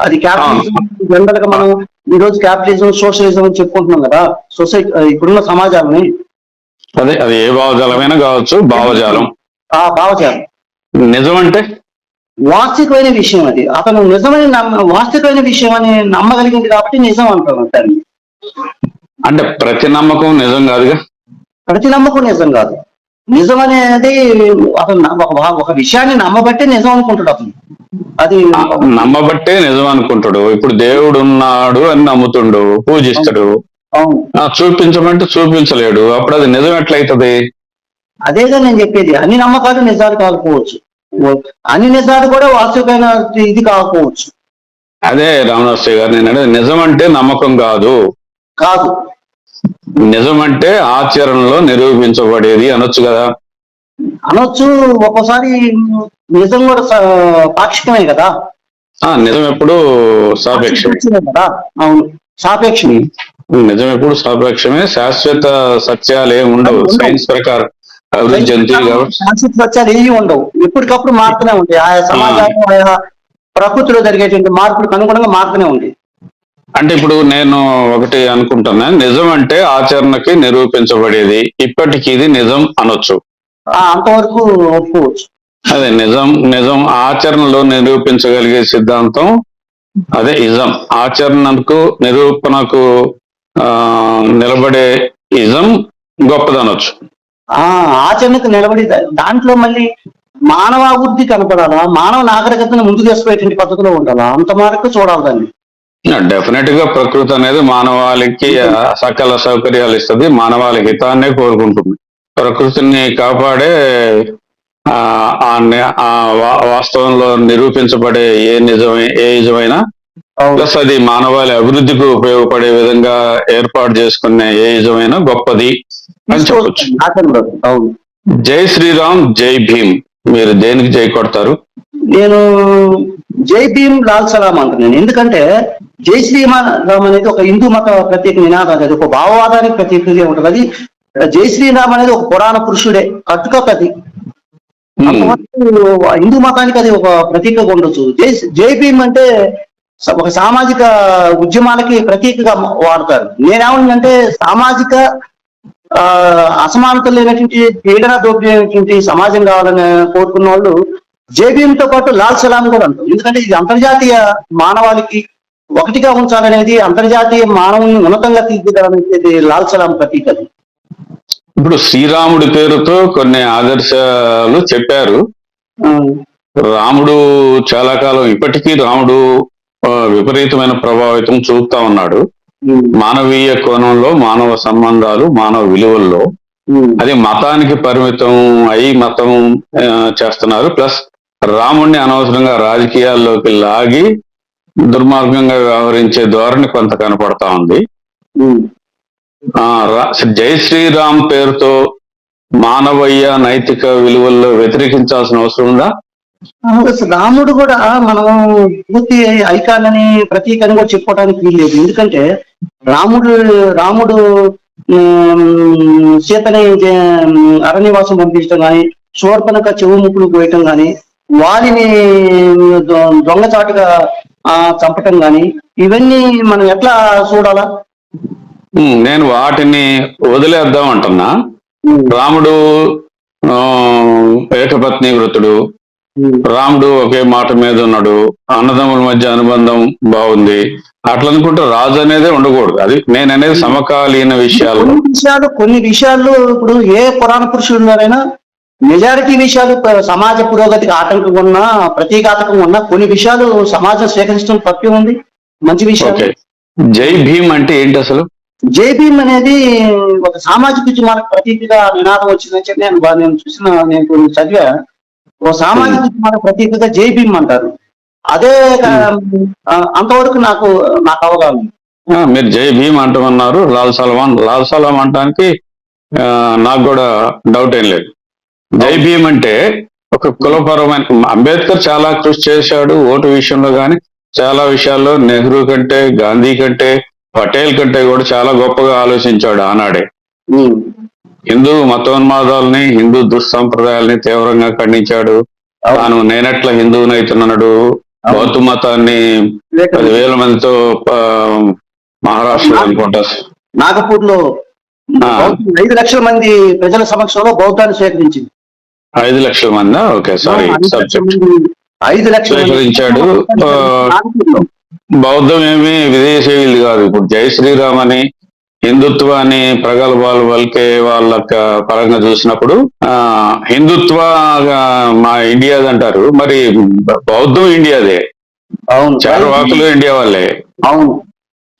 S2: అది క్యాపిటలిజం. జనరల్ గా మనం ఈ రోజు క్యాపిటలిజం, సోషలిజం అని చెప్పుకుంటున్నాం కదా. సొసైటీ ఇప్పుడున్న సమాజాలని,
S1: అది ఏ భావజాలమైనా కావచ్చు, భావజాలం.
S2: భావజాలం
S1: నిజం అంటే
S2: వాస్తవికమైన విషయం. అది అతను వాస్తవికమైన విషయం అని నమ్మగలిగింది కాబట్టి నిజం అంటాను. దాన్ని
S1: అంటే ప్రతి నమ్మకం నిజం కాదుగా.
S2: ప్రతి నమ్మకం నిజం కాదు. నిజం అనేది అతను ఒక విషయాన్ని నమ్మబట్టే నిజం అనుకుంటాడు అతను. అది
S1: నమ్మబట్టే నిజం అనుకుంటాడు. ఇప్పుడు దేవుడు ఉన్నాడు అని నమ్ముతుండు, పూజిస్తాడు. చూపించమంటే చూపించలేడు, అప్పుడు అది నిజం ఎట్లయితది?
S2: అదేగా నేను చెప్పేది. అన్ని నమ్మకాలు నిజాలు కాకపోవచ్చు, అన్ని నిజాలు కూడా వాస్తవికమైన ఇది కాకపోవచ్చు.
S1: అదే రామదాస్ గారు నేను అనేది నిజం అంటే నమ్మకం కాదు,
S2: కాదు.
S1: నిజం అంటే ఆచరణలో నిరూపించబడేది అనొచ్చు కదా.
S2: అనొచ్చు. ఒక్కోసారి నిజం కూడా పాక్షికమే కదా.
S1: నిజం ఎప్పుడు సాపేక్షమే.
S2: పాక్షికమే కదా. అవును, సాపేక్షమే.
S1: నిజం ఎప్పుడు సాపేక్షమే, శాశ్వత సత్యాలు ఏమి ఉండవు సైన్స్ ప్రకారం అభివృద్ధి చెందుతుంది కాబట్టి.
S2: శాశ్వత సత్యాలు ఏవి ఉండవు, ఎప్పటికప్పుడు మారుతూనే ఉంటాయి. ఆయా సమాజాలు ఆయా ప్రకృతిలో జరిగేటువంటి మార్పులకు అనుగుణంగా మారుతూనే ఉంటాయి.
S1: అంటే ఇప్పుడు నేను ఒకటి అనుకుంటున్నా, నిజం అంటే ఆచరణకి నిరూపించబడేది, ఇప్పటికి ఇది నిజం అనొచ్చు.
S2: అంతవరకు ఒప్పుకోవచ్చు.
S1: అదే నిజం, నిజం ఆచరణలో నిరూపించగలిగే సిద్ధాంతం అదే ఇజం. ఆచరణకు నిరూపణకు నిలబడే ఇజం గొప్పదనొచ్చు.
S2: ఆచరణకు నిలబడి దాంట్లో మళ్ళీ మానవాభివృద్ధి కనపడాలా, మానవ నాగరికతను ముందుకు తీసుకుపోయేటువంటి పద్ధతిలో ఉండాలా, అంత మేరకు చూడాలి దాన్ని.
S1: డెఫినెట్ గా ప్రకృతి అనేది మానవాళికి సకల సౌకర్యాలు ఇస్తుంది, మానవాళి హితాన్నే కోరుకుంటుంది. ప్రకృతిని కాపాడే వాస్తవంలో నిరూపించబడే ఏ నిజమైనా ప్లస్ అది మానవాళి అభివృద్ధికి ఉపయోగపడే విధంగా ఏర్పాటు చేసుకునే ఏ నిజమైనా గొప్పది అని చెప్పొచ్చు. జై శ్రీరామ్, జై భీమ్, మీరు దేనికి జై కొడతారు?
S2: నేను జై భీమ్, లాల్ సలాం అంటున్నాను. ఎందుకంటే జై శ్రీరామ్ అనేది ఒక హిందూ మత ప్రత్యేక నినాదం, అది ఒక భావవాదానికి ప్రత్యేకంగా ఉంటుంది. అది జై శ్రీరామ్ అనేది ఒక పురాణ పురుషుడే, కథి. హిందూ మతానికి అది ఒక ప్రతీకగా ఉండొచ్చు. జై భీమ్ అంటే ఒక సామాజిక ఉద్యమాలకి ప్రతీకగా వాడతారు. నేనేమంటే సామాజిక అసమానతలు లేనటువంటి పీడన దోపిడీ సమాజం కావాలని కోరుకున్న వాళ్ళు జై భీమ్ తో పాటు లాల్ సలాం కూడా అంటారు. ఎందుకంటే ఇది అంతర్జాతీయ మానవాళికి ఒకటిగా ఉంచాలనేది, అంతర్జాతీయ మానవుని ఉన్నతంగా తీర్చిదాలనేది లాల్ సలాం ప్రతీక.
S1: ఇప్పుడు శ్రీరాముడి పేరుతో కొన్ని ఆదర్శాలు చెప్పారు. రాముడు చాలా కాలం ఇప్పటికీ రాముడు విపరీతమైన ప్రభావితం చూపుతా ఉన్నాడు మానవీయ కోణంలో, మానవ సంబంధాలు, మానవ విలువల్లో. అది మతానికి పరిమితం అయి మతం చేస్తున్నారు. ప్లస్ రాముడిని అనవసరంగా రాజకీయాల్లోకి లాగి దుర్మార్గంగా వ్యవహరించే ధోరణి కొంత కనపడతా ఉంది. జై శ్రీరామ్ పేరుతో మానవీయ నైతిక విలువల్లో వ్యతిరేకించాల్సిన అవసరం ఉందా?
S2: రాముడు కూడా మనం పూర్తి ఐకాన్ అని ప్రతీక అని కూడా చెప్పుకోవడానికి వీల్లేదు. ఎందుకంటే రాముడు సీతని అరణ్యవాసం పంపించడం కానీ, శూర్పణఖ చెవు ముక్కులు పోయటం కానీ, వారిని దొంగచాటుగా చంపటం కానీ, ఇవన్నీ మనం ఎట్లా చూడాలా?
S1: నేను వాటిని వదిలేద్దాం అంటున్నా. రాముడు ఏకపత్ని వృతుడు, రాముడు ఒకే మాట మీద ఉన్నాడు, అన్నదమ్ముల మధ్య అనుబంధం బాగుంది, అట్లా అనుకుంటే రాజు అనేదే ఉండకూడదు. అది నేను అనేది సమకాలీన
S2: కొన్ని విషయాలు ఇప్పుడు ఏ పురాణ పురుషులున్నారైనా మెజారిటీ విషయాలు సమాజ పురోగతికి ఆటంకం ఉన్నా, ప్రతీకాతకం ఉన్నా, కొన్ని విషయాలు సమాజం స్వీకరించడం తప్పే ఉంది. మంచి విషయం.
S1: జై భీమ్ అంటే ఏంటి అసలు?
S2: జై భీమ్ అనేది ఒక సామాజిక ఉద్యమాలకు ప్రతీకగా నినాదం వచ్చిందని చెప్పి నేను చదివా. ఒక సామాజిక ఉద్యమాలకు ప్రతీకగా జై భీమ్ అంటారు. అదే అంతవరకు నాకు అవగాహన.
S1: మీరు జై భీమ్ అంటామన్నారు, లాల్ సలాం అంటానికి నాకు కూడా డౌట్ ఏం లేదు. జై భీమ్ అంటే ఒక కులపరమైన, అంబేద్కర్ చాలా కృషి చేశాడు ఓటు విషయంలో, కానీ చాలా విషయాల్లో నెహ్రూ కంటే, గాంధీ కంటే, పటేల్ కంటే కూడా చాలా గొప్పగా ఆలోచించాడు ఆనాడే. హిందూ మతోన్మాదాలని, హిందూ దుస్సంప్రదాయాల్ని తీవ్రంగా ఖండించాడు. తాను నేనెట్లా హిందువునైతున్నాడు, బౌద్ధ మతాన్ని 10,000 మందితో మహారాష్ట్రలో అనుకుంటా
S2: నాగపూర్ లో 5 లక్షల మంది ప్రజల సమక్షంలో బౌద్ధాన్ని స్వీకరించింది.
S1: 5 లక్షల మంది? ఓకే, సారీ,
S2: 5 లక్షలు
S1: స్వీకరించాడు. బౌద్ధం ఏమి విదేశీయులు కాదు. ఇప్పుడు జై శ్రీరామ్ అని హిందుత్వాన్ని ప్రగల్భాలు పలికే వాళ్ళ పరంగా చూసినప్పుడు హిందుత్వ మా ఇండియాది అంటారు, మరి బౌద్ధం ఇండియాదే.
S2: అవును,
S1: చార్వాకులు ఇండియా వాళ్ళే.
S2: అవును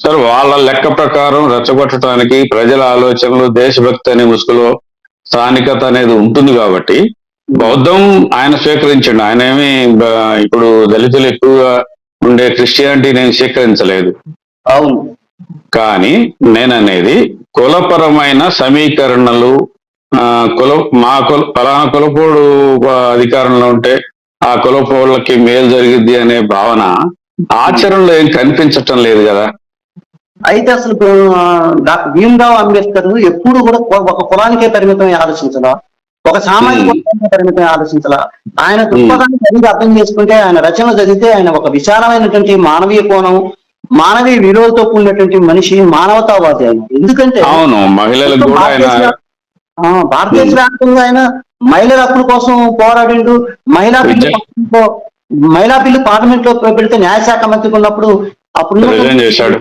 S1: సార్, వాళ్ళ లెక్క ప్రకారం రెచ్చగొట్టడానికి ప్రజల ఆలోచనలు, దేశభక్తి అనే ముసుగులో స్థానికత అనేది ఉంటుంది కాబట్టి బౌద్ధం ఆయన స్వీకరించండి. ఆయన ఏమి ఇప్పుడు దళితులు ఎక్కువగా ఉండే క్రిస్టియానిటీ నేను స్వీకరించలేదు.
S2: అవును.
S1: కానీ నేననేది కులపరమైన సమీకరణలు, మా ఫలానా కులపోడు అధికారంలో ఉంటే ఆ కులపోళ్ళకి మేలు జరిగిద్ది అనే భావన ఆచరణలో ఏం కనిపించటం లేదు కదా.
S2: అయితే అసలు డాక్టర్ భీమ్రావ్ అంబేద్కర్ ఎప్పుడు కూడా ఒక కులానికే పరిమితమై ఆలోచించలా, ఒక సామాజిక వర్గానికే పరిమితమై ఆలోచించలా. ఆయన దృక్పథాన్ని సరిగ్గా అర్థం చేసుకుంటే, ఆయన రచనలు చదివితే ఆయన ఒక విశాలమైనటువంటి మానవీయ కోణం, మానవీయ విలువలతో కూడినటువంటి మనిషి, మానవతావాది ఆయన. ఎందుకంటే
S1: అవును, మహిళలకు కూడా ఆయన
S2: భారతదేశ వ్యాప్తంగా ఆయన మహిళల హక్కుల కోసం పోరాడిండు. మహిళా బిల్లు పార్లమెంట్ లో పెడితే న్యాయశాఖ మంత్రికి ఉన్నప్పుడు అప్పుడు
S1: చేశాడు,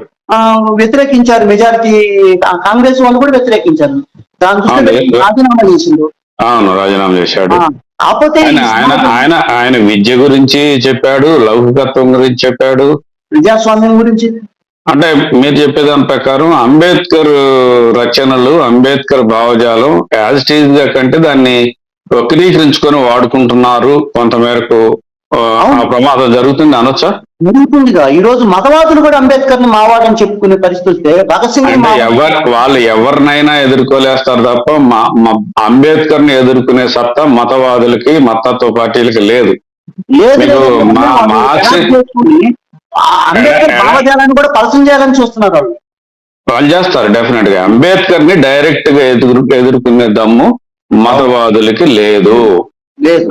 S2: వ్యతిరేకించారు. మెజారిటీ కాంగ్రెస్ వాళ్ళు కూడా వ్యతిరేకించారు. దాని చూస్తే రాజీనామా చేసిండు.
S1: అవును, రాజీనామా చేశాడు.
S2: కాకపోతే
S1: ఆయన విద్య గురించి చెప్పాడు, లౌకికత్వం గురించి చెప్పాడు,
S2: ప్రజాస్వామ్యం గురించి.
S1: అంటే మీరు చెప్పేదాని ప్రకారం అంబేద్కర్ రచనలు, అంబేద్కర్ భావజాలం యాజ్ ఇట్ ఈజ్ గా కంటే దాన్ని వక్రీకరించుకొని వాడుకుంటున్నారు కొంతమేరకు. ఆ ప్రమాదం జరుగుతుంది అనొచ్చా?
S2: జరుగుతుందిగా. ఈ రోజు మతవాదులు కూడా అంబేద్కర్ ని మావాడని చెప్పుకునే పరిస్థితి వస్తే, భగత్ సింగ్
S1: వాళ్ళు ఎవరినైనా ఎదుర్కోలేస్తారు తప్ప అంబేద్కర్ ని ఎదుర్కొనే సత్తా మతవాదులకి, మతత్వ పార్టీలకి లేదు.
S2: అంబేద్కర్ భావజాలాన్ని కూడా పలసం చేయాలని చూస్తున్నారు
S1: వాళ్ళు చేస్తారు డెఫినెట్ గా. అంబేద్కర్ ని డైరెక్ట్ గా ఎదుర్కొనే దమ్ము మతవాదులకి లేదు.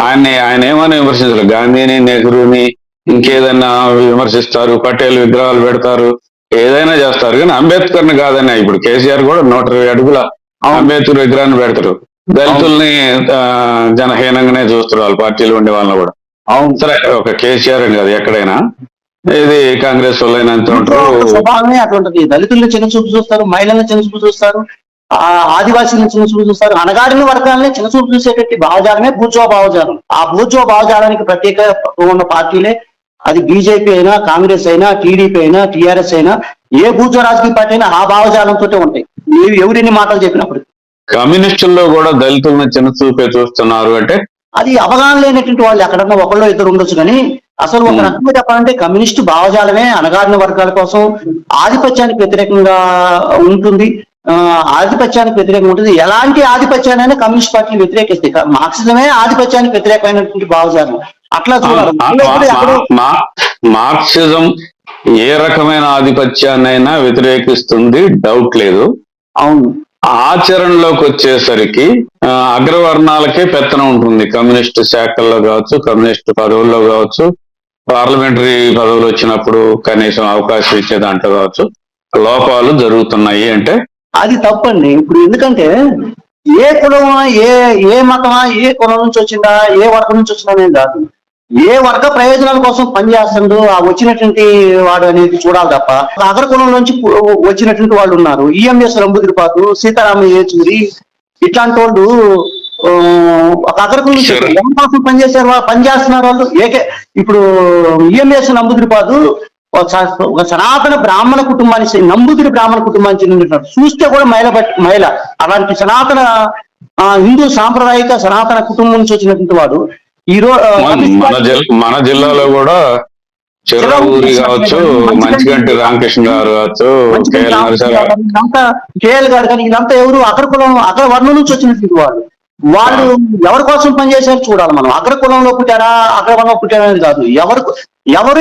S1: ఆయన ఏమైనా విమర్శించారు, గాంధీని, నెహ్రూని, ఇంకేదైనా విమర్శిస్తారు, పటేల్ విగ్రహాలు పెడతారు, ఏదైనా చేస్తారు, కానీ అంబేద్కర్ ని కాదని. ఇప్పుడు కేసీఆర్ కూడా 120 అడుగుల అంబేద్కర్ విగ్రహాన్ని పెడతారు. దళితుల్ని జనహీనంగానే చూస్తారు వాళ్ళ పార్టీలో ఉండే వాళ్ళని కూడా. సరే, ఒక కేసీఆర్ అని కాదు, ఎక్కడైనా ఇది కాంగ్రెస్ వాళ్ళైనా అంత ఉంటారు.
S2: స్వభావమే అటువంటిది. దళితుల్ని చిన్న చూపు చూస్తారు, మహిళల్ని చిన్న చూపు చూస్తారు, ఆదివాసీలను చిన్న చూపు చూస్తారు, అణగారిన వర్గాలని చిన్న చూపు చూసేటట్టు భావజాలమే బూర్జువా భావజాలం. ఆ బూర్జువా భావజాలానికి ప్రత్యేక ఉన్న పార్టీలే, అది బీజేపీ అయినా, కాంగ్రెస్ అయినా, టీడీపీ అయినా, టీఆర్ఎస్ అయినా, ఏ బూర్జువా రాజకీయ పార్టీ అయినా ఆ భావజాలంతో ఉంటాయి. ఎవరిని మాటలు చెప్పినప్పుడు.
S1: కమ్యూనిస్టుల్లో కూడా దళితులను చిన్న చూపే చూస్తున్నారు అంటే
S2: అది అవగాహన లేనటువంటి వాళ్ళు ఎక్కడన్నా ఒకళ్ళు ఇద్దరు ఉండొచ్చు. కానీ అసలు ఒక రకంగా చెప్పాలంటే కమ్యూనిస్టు భావజాలమే అణగారిన వర్గాల కోసం ఆధిపత్యానికి వ్యతిరేకంగా ఉంటుంది. ఆధిపత్యానికి వ్యతిరేకంగా ఉంటుంది. ఎలాంటి ఆధిపత్యాన్ని కమ్యూనిస్ట్ పార్టీలు వ్యతిరేకిస్తాయి. మార్క్సిజమే ఆధిపత్యానికి వ్యతిరేకమైనటువంటి భావజాలం. అట్లా చూడాలి.
S1: మార్క్సిజం ఏ రకమైన ఆధిపత్యాన్నైనా వ్యతిరేకిస్తుంది, డౌట్ లేదు.
S2: అవును.
S1: ఆచరణలోకి వచ్చేసరికి అగ్రవర్ణాలకే పెత్తనం ఉంటుంది. కమ్యూనిస్టు శాఖల్లో కావచ్చు, కమ్యూనిస్టు పదవుల్లో కావచ్చు, పార్లమెంటరీ పదవులు వచ్చినప్పుడు కనీసం అవకాశం ఇచ్చే దాంట్లో కావచ్చు లోపాలు జరుగుతున్నాయి అంటే
S2: అది తప్పండి. ఇప్పుడు ఎందుకంటే ఏ కులమా, ఏ మతమా, ఏ కులం నుంచి వచ్చిందా, ఏ వర్గం నుంచి వచ్చిందా అనేది కాదు. ఏ వర్గ ప్రయోజనాల కోసం పనిచేస్తుండో ఆ వచ్చినటువంటి వాడు అనేది చూడాలి తప్ప, అగ్ర కులం నుంచి వచ్చినటువంటి వాళ్ళు ఉన్నారు. ఈఎంఎస్ నంబూదిరిపాదు, సీతారామ యేచూరి, ఇట్లాంటి వాళ్ళు ఒక అగ్ర కులం నుంచి ఎవరి కోసం పనిచేస్తున్నారు వాళ్ళు. ఇప్పుడు ఈఎంఎస్ నంబూదిరిపాదు ఒక సనాతన బ్రాహ్మణ కుటుంబానికి, నంబూదిరి బ్రాహ్మణ కుటుంబానికి చెందినట్టు చూస్తే కూడా మహిళ అలాంటి సనాతన హిందూ సాంప్రదాయిక సనాతన కుటుంబం నుంచి వచ్చినటువంటి వాడు ఈ రోజు
S1: మన జిల్లాలో కూడా చిరూరి కావచ్చు, మంచిగంటి రామకృష్ణ గారు కావచ్చు,
S2: కేఎల్ గారు, కానీ ఇదంతా ఎవరు అగ్ర వర్ణం నుంచి వచ్చినటువంటి వాళ్ళు ఎవరి కోసం పనిచేశారు చూడాలి మనం. అగ్ర కులంలో పుట్టారా, అగ్రవర్ణంలో పుట్టారా అనేది కాదు.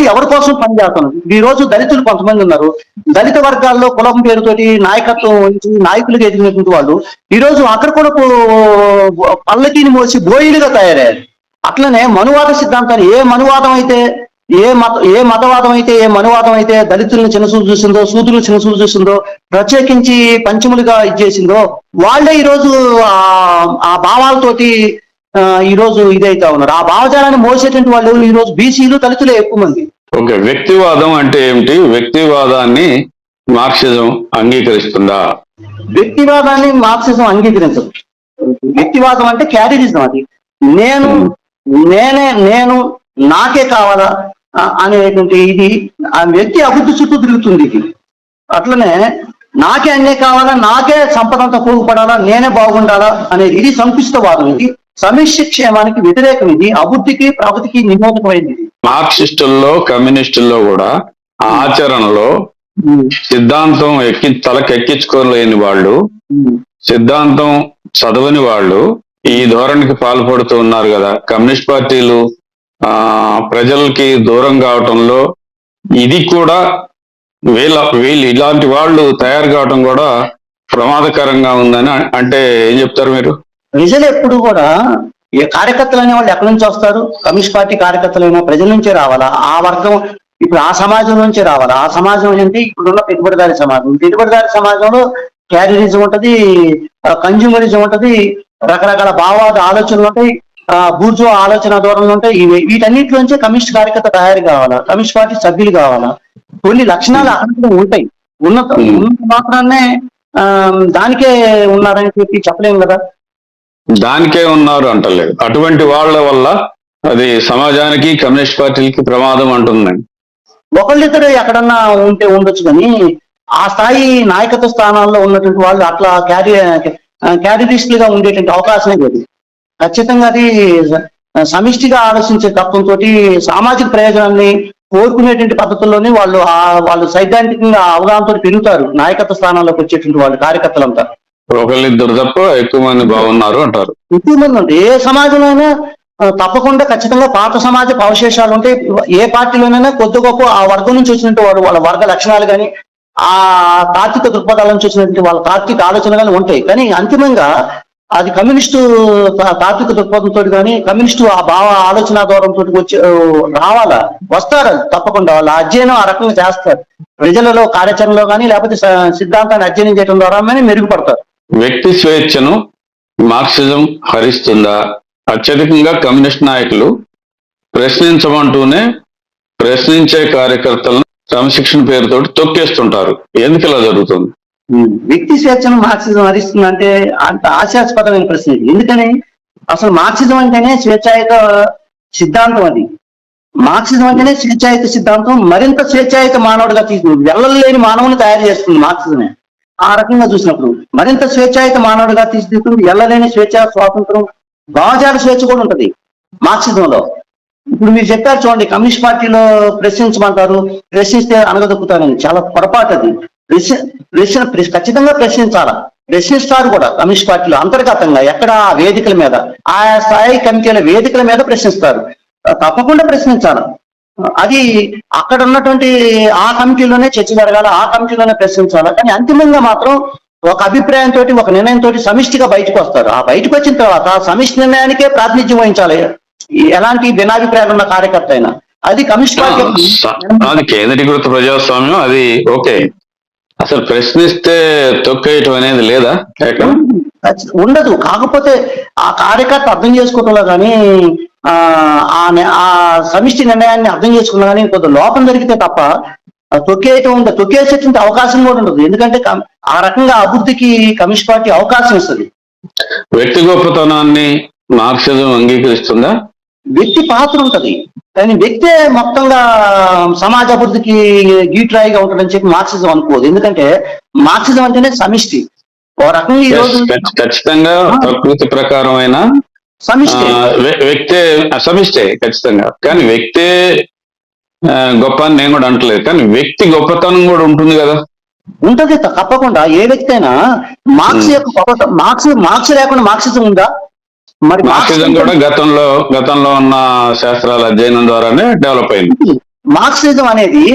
S2: ఎవరి కోసం పనిచేస్తున్నారు. ఈ రోజు దళితులు కొంతమంది ఉన్నారు. దళిత వర్గాల్లో కులం పేరుతోటి నాయకత్వం వహించి నాయకులుగా ఎదిగినటువంటి వాళ్ళు ఈ రోజు అగ్ర కులపు పల్లకీని మోసి బోయిలుగా తయారయ్యారు. అట్లనే మనువాద సిద్ధాంతాన్ని ఏ మనువాదం అయితే, ఏ మతవాదం అయితే, ఏ మనువాదం అయితే దళితులను చిన్నచూపు చూసిందో, శూద్రులు చిన్నచూపు చూసిందో, ప్రత్యేకించి పంచములుగా ఇచ్చేసిందో వాళ్ళే ఈరోజు ఆ భావాలతోటి ఈరోజు ఇదైతా ఉన్నారు. ఆ భావజాలాన్ని మోసేటువంటి వాళ్ళు ఈరోజు బీసీలు, దళితులే ఎక్కువ మంది.
S1: ఓకే, వ్యక్తివాదం అంటే ఏమిటి? వ్యక్తివాదాన్ని మార్క్సిజం అంగీకరిస్తుందా?
S2: వ్యక్తివాదాన్ని మార్క్సిజం అంగీకరించదు. వ్యక్తివాదం అంటే క్యారీరిజం. అది నేను నాకే కావాలా అనేటువంటి ఇది ఆ వ్యక్తి అభివృద్ధి చుట్టూ తిరుగుతుంది. ఇది అట్లనే నాకే అన్నీ కావాలా, నాకే సంపద అంతా పోగుపడాలా, నేనే బాగుండాలా అనేది ఇది సంకుచితవాదం. ఇది సమిష్టి క్షేమానికి వ్యతిరేకం. ఇది అభివృద్ధికి, ప్రగతికి నిరోధకమైనది.
S1: మార్క్సిస్టుల్లో కమ్యూనిస్టుల్లో కూడా ఆచరణలో సిద్ధాంతం తలకెక్కించుకోలేని వాళ్ళు, సిద్ధాంతం చదవని వాళ్ళు ఈ ధోరణికి పాల్పడుతూ ఉన్నారు కదా. కమ్యూనిస్ట్ పార్టీలు ప్రజలకి దూరం కావటంలో ఇది కూడా వీళ్ళు ఇలాంటి వాళ్ళు తయారు కావటం కూడా ప్రమాదకరంగా ఉందని అంటే ఏం చెప్తారు మీరు?
S2: ప్రజలు ఎప్పుడు కూడా ఏ కార్యకర్తలు అనే వాళ్ళు ఎక్కడి నుంచి వస్తారు? కమ్యూనిస్ట్ పార్టీ కార్యకర్తలైనా ప్రజల నుంచే రావాలా. ఆ వర్గం ఇప్పుడు ఆ సమాజం నుంచే రావాలా. ఆ సమాజం ఏంటి? ఇప్పుడున్న పెట్టుబడిదారి సమాజం. పెట్టుబడిదారి సమాజంలో క్యారియరిజం ఉంటది, కన్జ్యూమరిజం ఉంటది, రకరకాల భావవాద ఆలోచనలు ఉంటాయి, బూర్జో ఆలోచన ధోరణులు ఉంటాయి. వీటన్నిటిలోంచే కమ్యూనిస్ట్ కార్యకర్త తయారు కావాలా, కమ్యూనిస్ట్ పార్టీ సభ్యులు కావాలా. కొన్ని లక్షణాలు అక్కడ ఉంటాయి. ఉన్నత మాత్రాన్నే దానికే ఉన్నారని చెప్పలేము కదా.
S1: దానికే ఉన్నారు అంటలేదు. అటువంటి వాళ్ళ వల్ల అది సమాజానికి కమ్యూనిస్ట్ పార్టీలకి ప్రమాదం అంటుందండి.
S2: ఒకళ్ళిద్దరు ఎక్కడన్నా ఉంటే ఉండొచ్చు, కానీ ఆ స్థాయి నాయకత్వ స్థానాల్లో ఉన్నటువంటి వాళ్ళు అట్లా క్యారియరిస్టులుగా ఉండేటువంటి అవకాశమే లేదు. ఖచ్చితంగా అది సమిష్టిగా ఆలోచించే తత్వంతో సామాజిక ప్రయోజనాన్ని కోరుకునేటువంటి పద్ధతుల్లోనే వాళ్ళు సైద్ధాంతికంగా అవగాహనతో పెరుగుతారు. నాయకత్వ స్థానాల్లోకి వచ్చేటువంటి వాళ్ళు కార్యకర్తలంతా
S1: ఒకళ్ళిద్దరు తప్ప ఎక్కువ మంది బాగున్నారు అంటారు.
S2: ఎక్కువ మంది ఉంటారు. ఏ సమాజంలో అయినా తప్పకుండా ఖచ్చితంగా పాత సమాజపు అవశేషాలు ఉంటాయి. ఏ పార్టీలోనైనా కొద్ది గొప్ప ఆ వర్గం నుంచి వచ్చినట్టు వాళ్ళ వర్గ లక్షణాలు కానీ, ఆ తాత్విక దృక్పథాల నుంచి వచ్చినటువంటి వాళ్ళ తాత్విక ఆలోచన కానీ ఉంటాయి. కానీ అంతిమంగా అది కమ్యూనిస్టు తాత్విక దృక్పథంతో కానీ, కమ్యూనిస్టు ఆ భావ ఆలోచన దూరంతో వచ్చి రావాలా, వస్తారు. తప్పకుండా వాళ్ళ అధ్యయనం ఆ రకంగా చేస్తారు. ప్రజలలో కార్యాచరణలో కానీ లేకపోతే సిద్ధాంతాన్ని అధ్యయనం చేయడం ద్వారా మెరుగుపడతారు.
S1: వ్యక్తి స్వేచ్ఛను మార్క్సిజం హరిస్తుందా? అత్యధికంగా కమ్యూనిస్ట్ నాయకులు ప్రశ్నించమంటూనే ప్రశ్నించే కార్యకర్తలను క్రమశిక్షణ పేరుతో తొక్కేస్తుంటారు. ఎందుకు ఇలా జరుగుతుంది?
S2: వ్యక్తి స్వేచ్ఛను మార్క్సిజం హరిస్తుందంటే అంత హాస్యాస్పదమైన ప్రశ్న. ఎందుకని అసలు మార్క్సిజం అంటేనే స్వేచ్ఛాయుత సిద్ధాంతం. అది మార్క్సిజం అంటేనే స్వేచ్ఛాయుత సిద్ధాంతం. మరింత స్వేచ్ఛాయుత మానవుడిగా తీసుకుంది, వెళ్ళలేని మానవుని తయారు చేస్తుంది మార్క్సిజమే. ఆ రకంగా చూసినప్పుడు మరింత స్వేచ్ఛాయుత మానవుడిగా తీసుకుంటుంది. వెళ్ళలేని స్వేచ్ఛ, స్వాతంత్రం, భావజాల స్వేచ్ఛ కూడా ఉంటది మార్క్సిజంలో. ఇప్పుడు మీరు చెప్పారు చూడండి, కమ్యూనిస్ట్ పార్టీలో ప్రశ్నించమంటారు, ప్రశ్నిస్తే అనగదొక్కుతారని. చాలా పొరపాటు అది. ఖచ్చితంగా ప్రశ్నించాలా, ప్రశ్నిస్తారు కూడా కమ్యూనిస్ట్ పార్టీలో అంతర్గతంగా. ఎక్కడ వేదికల మీద, ఆయా స్థాయి కమిటీల వేదికల మీద ప్రశ్నిస్తారు. తప్పకుండా ప్రశ్నించాలి. అది అక్కడ ఉన్నటువంటి ఆ కమిటీలోనే చర్చ జరగాల, ఆ కమిటీలోనే ప్రశ్నించాలి. కానీ అంతిమంగా మాత్రం ఒక అభిప్రాయంతో, ఒక నిర్ణయంతో సమిష్టిగా బయటకు వస్తారు. ఆ బయటకు వచ్చిన తర్వాత సమిష్టి నిర్ణయానికే ప్రాతినిధ్యం వహించాలి ఎలాంటి భిన్నాభిప్రాయాలు ఉన్న కార్యకర్త అయినా. అది కమ్యూనిస్ట్ పార్టీ
S1: అది కేంద్రీకృత ప్రజాస్వామ్యం. అది ఓకే. అసలు ప్రశ్నిస్తే తొక్కేయటం అనేది లేదా?
S2: ఉండదు. కాకపోతే ఆ కార్యకర్త అర్థం చేసుకోవటంలో కానీ, ఆ సమిష్టి నిర్ణయాన్ని అర్థం చేసుకున్నా కానీ కొంత లోపం జరిగితే తప్ప తొక్కేసేటువంటి అవకాశం కూడా ఉండదు. ఎందుకంటే ఆ రకంగా అభివృద్ధికి కమ్యూనిస్ట్ పార్టీ అవకాశం ఇస్తుంది.
S1: వ్యక్తి గొప్పతనాన్ని మార్క్సిజం అంగీకరిస్తుందా?
S2: వ్యక్తి పాత్ర ఉంటది, కానీ వ్యక్తే మొత్తంగా సమాజ అభివృద్ధికి గీట్రాయిగా ఉంటుందని చెప్పి మార్క్సిజం అనుకోదు. ఎందుకంటే మార్క్సిజం అంటేనే సమిష్టి. ఓ రకంగా ఈ రోజు
S1: ఖచ్చితంగా ప్రకృతి ప్రకారమైన
S2: సమిష్టి
S1: వ్యక్తే సమిష్టే ఖచ్చితంగా. కానీ వ్యక్తే గొప్ప అని నేను కూడా అంటలేదు, కానీ వ్యక్తి గొప్పతనం కూడా ఉంటుంది కదా.
S2: ఉంటది తప్పకుండా. ఏ వ్యక్తి అయినా మార్క్స్ యొక్క గొప్పతనం, మార్క్స్ లేకుండా మార్క్సిజం ఉందా? మరి
S1: మార్క్సిజం కూడా గతంలో ఉన్న శాస్త్రాల అధ్యయనం ద్వారానే డెవలప్ అయింది.
S2: మార్క్సిజం అనేది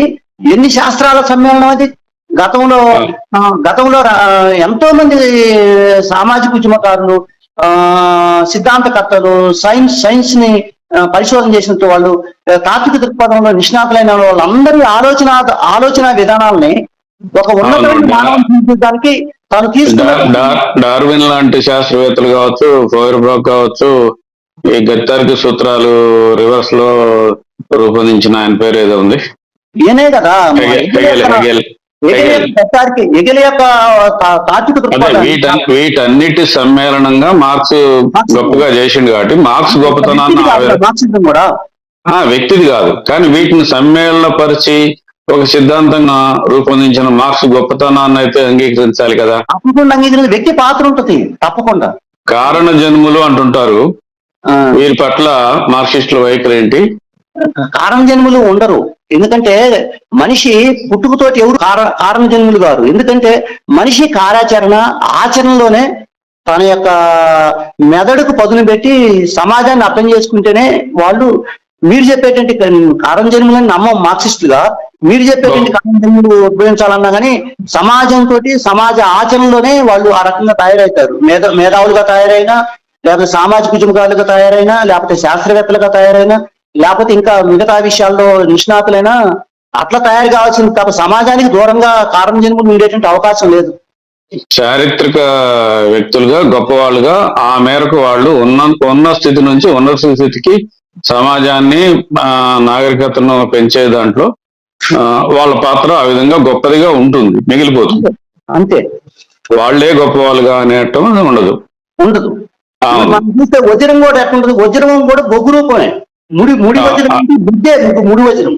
S2: ఎన్ని శాస్త్రాల సమ్మేళనం. అది గతంలో ఎంతో మంది సామాజిక ఉద్యమకారులు, సిద్ధాంతకర్తలు, సైన్స్ ని పరిశోధన చేసినట్టు వాళ్ళు, తాత్విక దృక్పథంలో నిష్ణాతులైన వాళ్ళందరి ఆలోచన విధానాలని ఒక ఉన్నతమైన మానవం తీర్చడానికి తాను తీసుకున్న
S1: డార్విన్ లాంటి శాస్త్రవేత్తలు కావచ్చు, ఫోయర్బ్రాక్ కావచ్చు, ఈ గత్తార్కి సూత్రాలు రివర్స్ లో రూపొందించిన ఆయన పేరు ఏదో ఉంది,
S2: ఈయనే కదా
S1: వీటన్నిటి సమ్మేళనంగా మార్క్స్ గొప్పగా చేసిండు. కాబట్టి మార్క్స్ గొప్పతనాన్ని
S2: కూడా
S1: వ్యక్తిది కాదు, కానీ వీటిని సమ్మేళనపరిచి ఒక సిద్ధాంతంగా రూపొందించిన మార్క్స్ గొప్పతనాన్ని అయితే అంగీకరించాలి కదా.
S2: తప్పకుండా అంగీకరించాలి. వ్యక్తి పాత్ర ఉంటుంది తప్పకుండా.
S1: కారణ జన్ములు అంటుంటారు. వీరి పట్ల మార్క్సిస్టుల వైఖరి ఏంటి?
S2: కారణ జన్ములు ఉండరు. ఎందుకంటే మనిషి పుట్టుకతోటి ఎవరు కారణ జన్ములు గారు. ఎందుకంటే మనిషి కార్యాచరణ ఆచరణలోనే తన యొక్క మెదడుకు పదును పెట్టి సమాజాన్ని అర్థం చేసుకుంటేనే వాళ్ళు, మీరు చెప్పేటువంటి కారణ జన్ములని నమ్మం మార్క్సిస్టుగా, మీరు చెప్పేటువంటి కారణ జన్ములు ఉపయోగించాలన్నా కానీ సమాజంతో సమాజ ఆచరణలోనే వాళ్ళు ఆ రకంగా తయారవుతారు. మేధావులుగా తయారైనా, లేకపోతే సామాజిక ఉద్యమకారులుగా తయారైనా, లేకపోతే శాస్త్రవేత్తలుగా తయారైనా, లేకపోతే ఇంకా మిగతా విషయాల్లో నిష్ణాతులైనా అట్లా తయారు కావాల్సింది తప్ప సమాజానికి దూరంగా కారణ జన్ములు ఉండేటువంటి అవకాశం లేదు.
S1: చారిత్రక వ్యక్తులుగా గొప్పవాళ్ళుగా ఆ మేరకు వాళ్ళు ఉన్న స్థితి నుంచి ఉన్నత స్థితికి సమాజాన్ని నాగరికతను పెంచే దాంట్లో వాళ్ళ పాత్ర ఆ విధంగా గొప్పదిగా ఉంటుంది, మిగిలిపోతుంది.
S2: అంతే,
S1: వాళ్లే గొప్పవాళ్ళుగా అనేటం ఉండదు.
S2: మనం చూస్తే వజ్రం కూడా ఎట్లుంటుంది, వజ్రం కూడా బొగ్గు రూపమే. ముడి వజ్రం బుద్ధే ముడి వజ్రం.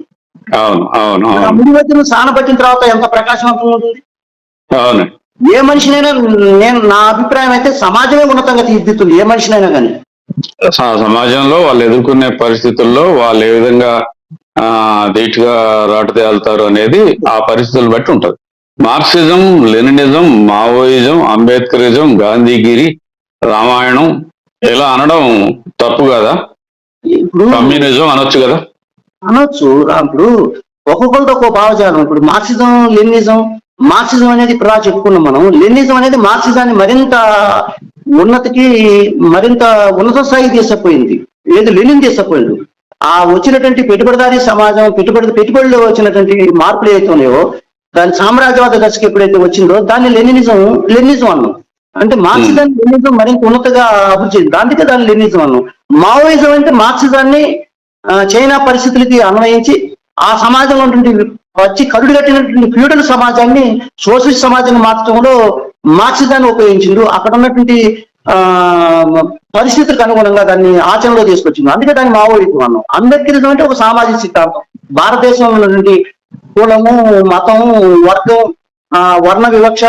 S1: అవును అవును
S2: ముడి వజ్రం సానబట్టిన తర్వాత ఎంత ప్రకాశవంతంగా ఉంటుంది.
S1: అవును,
S2: ఏ మనిషినైనా, నా అభిప్రాయం అయితే సమాజమే ఉన్నతంగా తీర్చిదిద్దుతుంది ఏ మనిషినైనా కానీ.
S1: సమాజంలో వాళ్ళు ఎదుర్కొనే పరిస్థితుల్లో వాళ్ళు ఏ విధంగా ధీటుగా రాటు తేలుతారు అనేది ఆ పరిస్థితులు బట్టి ఉంటది. Marxism, Leninism, Maoism, Ambedkarism, Gandhigiri, Ramayanam ఇలా అనడం తప్పు కదా? కమ్యూనిజం అనొచ్చు కదా?
S2: అనొచ్చు. ఇప్పుడు ఒక్కొక్కరితో ఒక్కో భావజాలం. ఇప్పుడు మార్క్సిజం, లెనినిజం, మార్క్సిజం అనేది ఇప్పుడు చెప్పుకున్నాం మనం. లెనినిజం అనేది మార్క్సిజాన్ని మరింత ఉన్నతికి, మరింత ఉన్నత స్థాయికి తీసుకుపోయింది. లేదు, లెనిన్ తీసుకుపోయింది. ఆ వచ్చినటువంటి పెట్టుబడిదారీ సమాజం, పెట్టుబడిలో వచ్చినటువంటి మార్పులు ఏవైతే ఉన్నాయో, దాని సామ్రాజ్యవాద దశకి ఎప్పుడైతే వచ్చిందో దాన్ని లెనినిజం అన్నాం. అంటే మార్క్సిజాన్ని లెనినిజం మరింత ఉన్నతగా అభివృద్ధి చేసింది, దానికే దాన్ని లెనినిజం అన్నాం. మావోయిజం అంటే మార్క్సిజాన్ని చైనా పరిస్థితులకి అన్వయించి ఆ సమాజంలో ఉన్నటువంటి వచ్చి కరుడు కట్టినటువంటి ఫ్యూడల్ సమాజాన్ని సోషలిస్ట్ సమాజాన్ని మార్చడంలో మార్క్సిజాన్ని ఉపయోగించిండు. అక్కడ ఉన్నటువంటి పరిస్థితులకు అనుగుణంగా దాన్ని ఆచరణలో తీసుకొచ్చింది. అందుకే దాన్ని మావోయిజం అన్నాం. అంబేద్కరిజం అంటే ఒక సామాజిక సిద్ధాంతం. భారతదేశంలో ఉన్నటువంటి కులము, మతము, వర్గం, వర్ణ వివక్ష,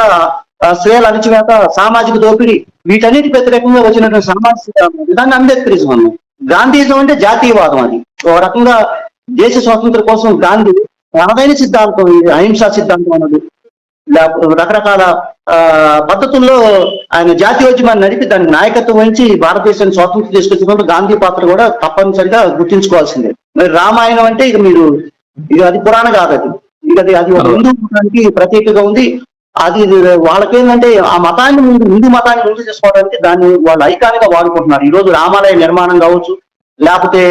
S2: స్త్రీల అణచివేత, సామాజిక దోపిడీ, వీటన్నిటి వ్యతిరేకంగా వచ్చినటువంటి సామాజిక సిద్ధాంతం, దాన్ని అంబేద్కరిజం అన్నాం. గాంధీజం అంటే జాతీయవాదం. అది ఒక రకంగా దేశ స్వాతంత్రం కోసం గాంధీ తనదైన సిద్ధాంతం, అహింసా సిద్ధాంతం అన్నది. రకరకాల పద్ధతుల్లో ఆయన జాతీయోద్యమాన్ని నడిపి దానికి నాయకత్వం వహించి భారతదేశాన్ని స్వాతంత్రం తీసుకొచ్చినప్పుడు గాంధీ పాత్ర కూడా తప్పనిసరిగా గుర్తించుకోవాల్సిందే. మరి రామాయణం అంటే ఇక అది పురాణ కాదు, అది ఒక హిందూ మతానికి ప్రత్యేకగా ఉంది. అది వాళ్ళకేంటంటే ఆ మతాన్ని హిందూ మతాన్ని ముందు చేసుకోవడానికి దాన్ని వాళ్ళు ఐకాన్గా వాడుకుంటున్నారు. ఈ రోజు రామాలయ నిర్మాణం కావచ్చు, లేకపోతే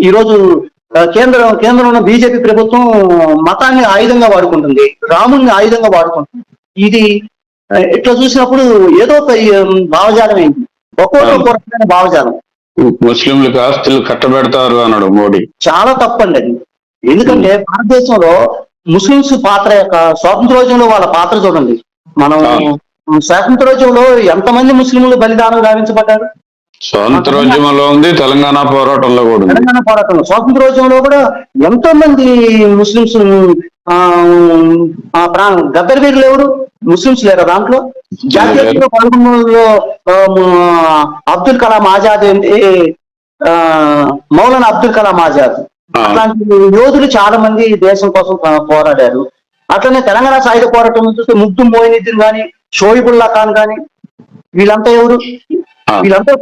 S2: ఈరోజు కేంద్రంలో బీజేపీ ప్రభుత్వం మతాన్ని ఆయుధంగా వాడుకుంటుంది, రాముడిని ఆయుధంగా వాడుకుంటుంది. ఇది ఇట్లా చూసినప్పుడు ఏదో ఒక భావజాలం ఏంటి, ఒక్కొక్క రకమైన భావజాలం.
S1: ముస్లింలకు ఆస్తులు కట్టబెడతారు అన్నాడు మోడీ.
S2: చాలా తప్పండి అది. ఎందుకంటే భారతదేశంలో ముస్లింస్ పాత్ర యొక్క స్వాతంత్రోద్యమంలో వాళ్ళ పాత్ర చూడండి. మనం స్వాతంత్రోద్యమంలో ఎంతమంది ముస్లింలు బలిదానం గావించబడ్డారు?
S1: స్వాతంత్రోద్యమంలో ఉంది, తెలంగాణ పోరాటంలో కూడా,
S2: తెలంగాణ పోరాటంలో, స్వాతంత్రోద్యమంలో కూడా ఎంతో మంది ముస్లింస్ గద్దర్ వీరులు ఎవరు? ముస్లింస్ లేరా దాంట్లో? జాతీయ పాల్గొనలో అబ్దుల్ కలాం ఆజాద్ ఏంటి, మౌలానా అబ్దుల్ కలాం ఆజాద్, అట్లాంటి యోధులు చాలా మంది దేశం కోసం పోరాడారు. అట్లనే తెలంగాణ సాయుధ పోరాటం చూస్తే ముగ్ధు మోయినుద్దీన్ కానీ, షోయిబుల్లా ఖాన్ కానీ, వీళ్ళంతా ఎవరు? వీళ్ళంతా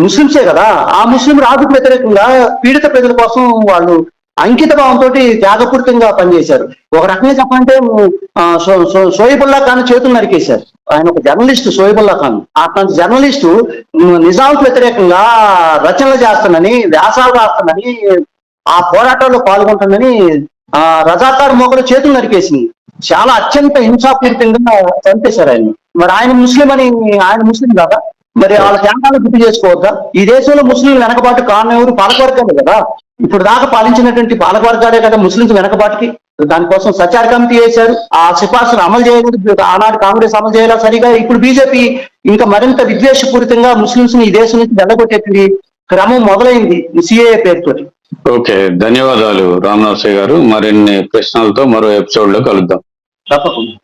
S2: ముస్లింసే కదా. ఆ ముస్లిం రాజుకు వ్యతిరేకంగా పీడిత ప్రజల కోసం వాళ్ళు అంకిత భావంతో త్యాగపూరితంగా పనిచేశారు. ఒక రకంగా చెప్పాలంటే షోయిబుల్లా ఖాన్ చేతులు నరికేశారు. ఆయన ఒక జర్నలిస్ట్, షోయిబుల్లా ఖాన్. అట్లాంటి జర్నలిస్టు నిజాంకు వ్యతిరేకంగా రచనలు చేస్తానని, వ్యాసాలు రాస్తానని, ఆ పోరాటాల్లో పాల్గొంటుందని రజాకార్ మోకలు చేతులు నరికేసింది. చాలా అత్యంత హింసాపూరితంగా చంపేశారు ఆయన. మరి ఆయన ముస్లిం కాదా? మరి వాళ్ళ త్యాగాలు గుర్తు చేసుకోవద్దా? ఈ దేశంలో ముస్లింలు వెనకబాటు కారణం ఎవరు? పాలకవర్గాలే కదా. ఇప్పుడు దాకా పాలించినటువంటి పాలకవర్గాలే కదా ముస్లింస్ వెనకబాటుకి. దానికోసం సచార్ కమిటీ వేశారు. ఆ సిఫార్సులు అమలు చేయలేదు. ఆనాడు కాంగ్రెస్ అమలు చేయాలా సరిగా. ఇప్పుడు బీజేపీ ఇంకా మరింత విద్వేషపూరితంగా ముస్లింస్ ని ఈ దేశం నుంచి వెళ్ళగొట్టేటువంటి క్రమం మొదలైంది సిఏఏ పేరుతోటి.
S1: ఓకే, ధన్యవాదాలు రామనరసింహ గారు. మరిన్ని ప్రశ్నలతో మరో ఎపిసోడ్ లో కలుద్దాం.
S2: తప్పకుండా.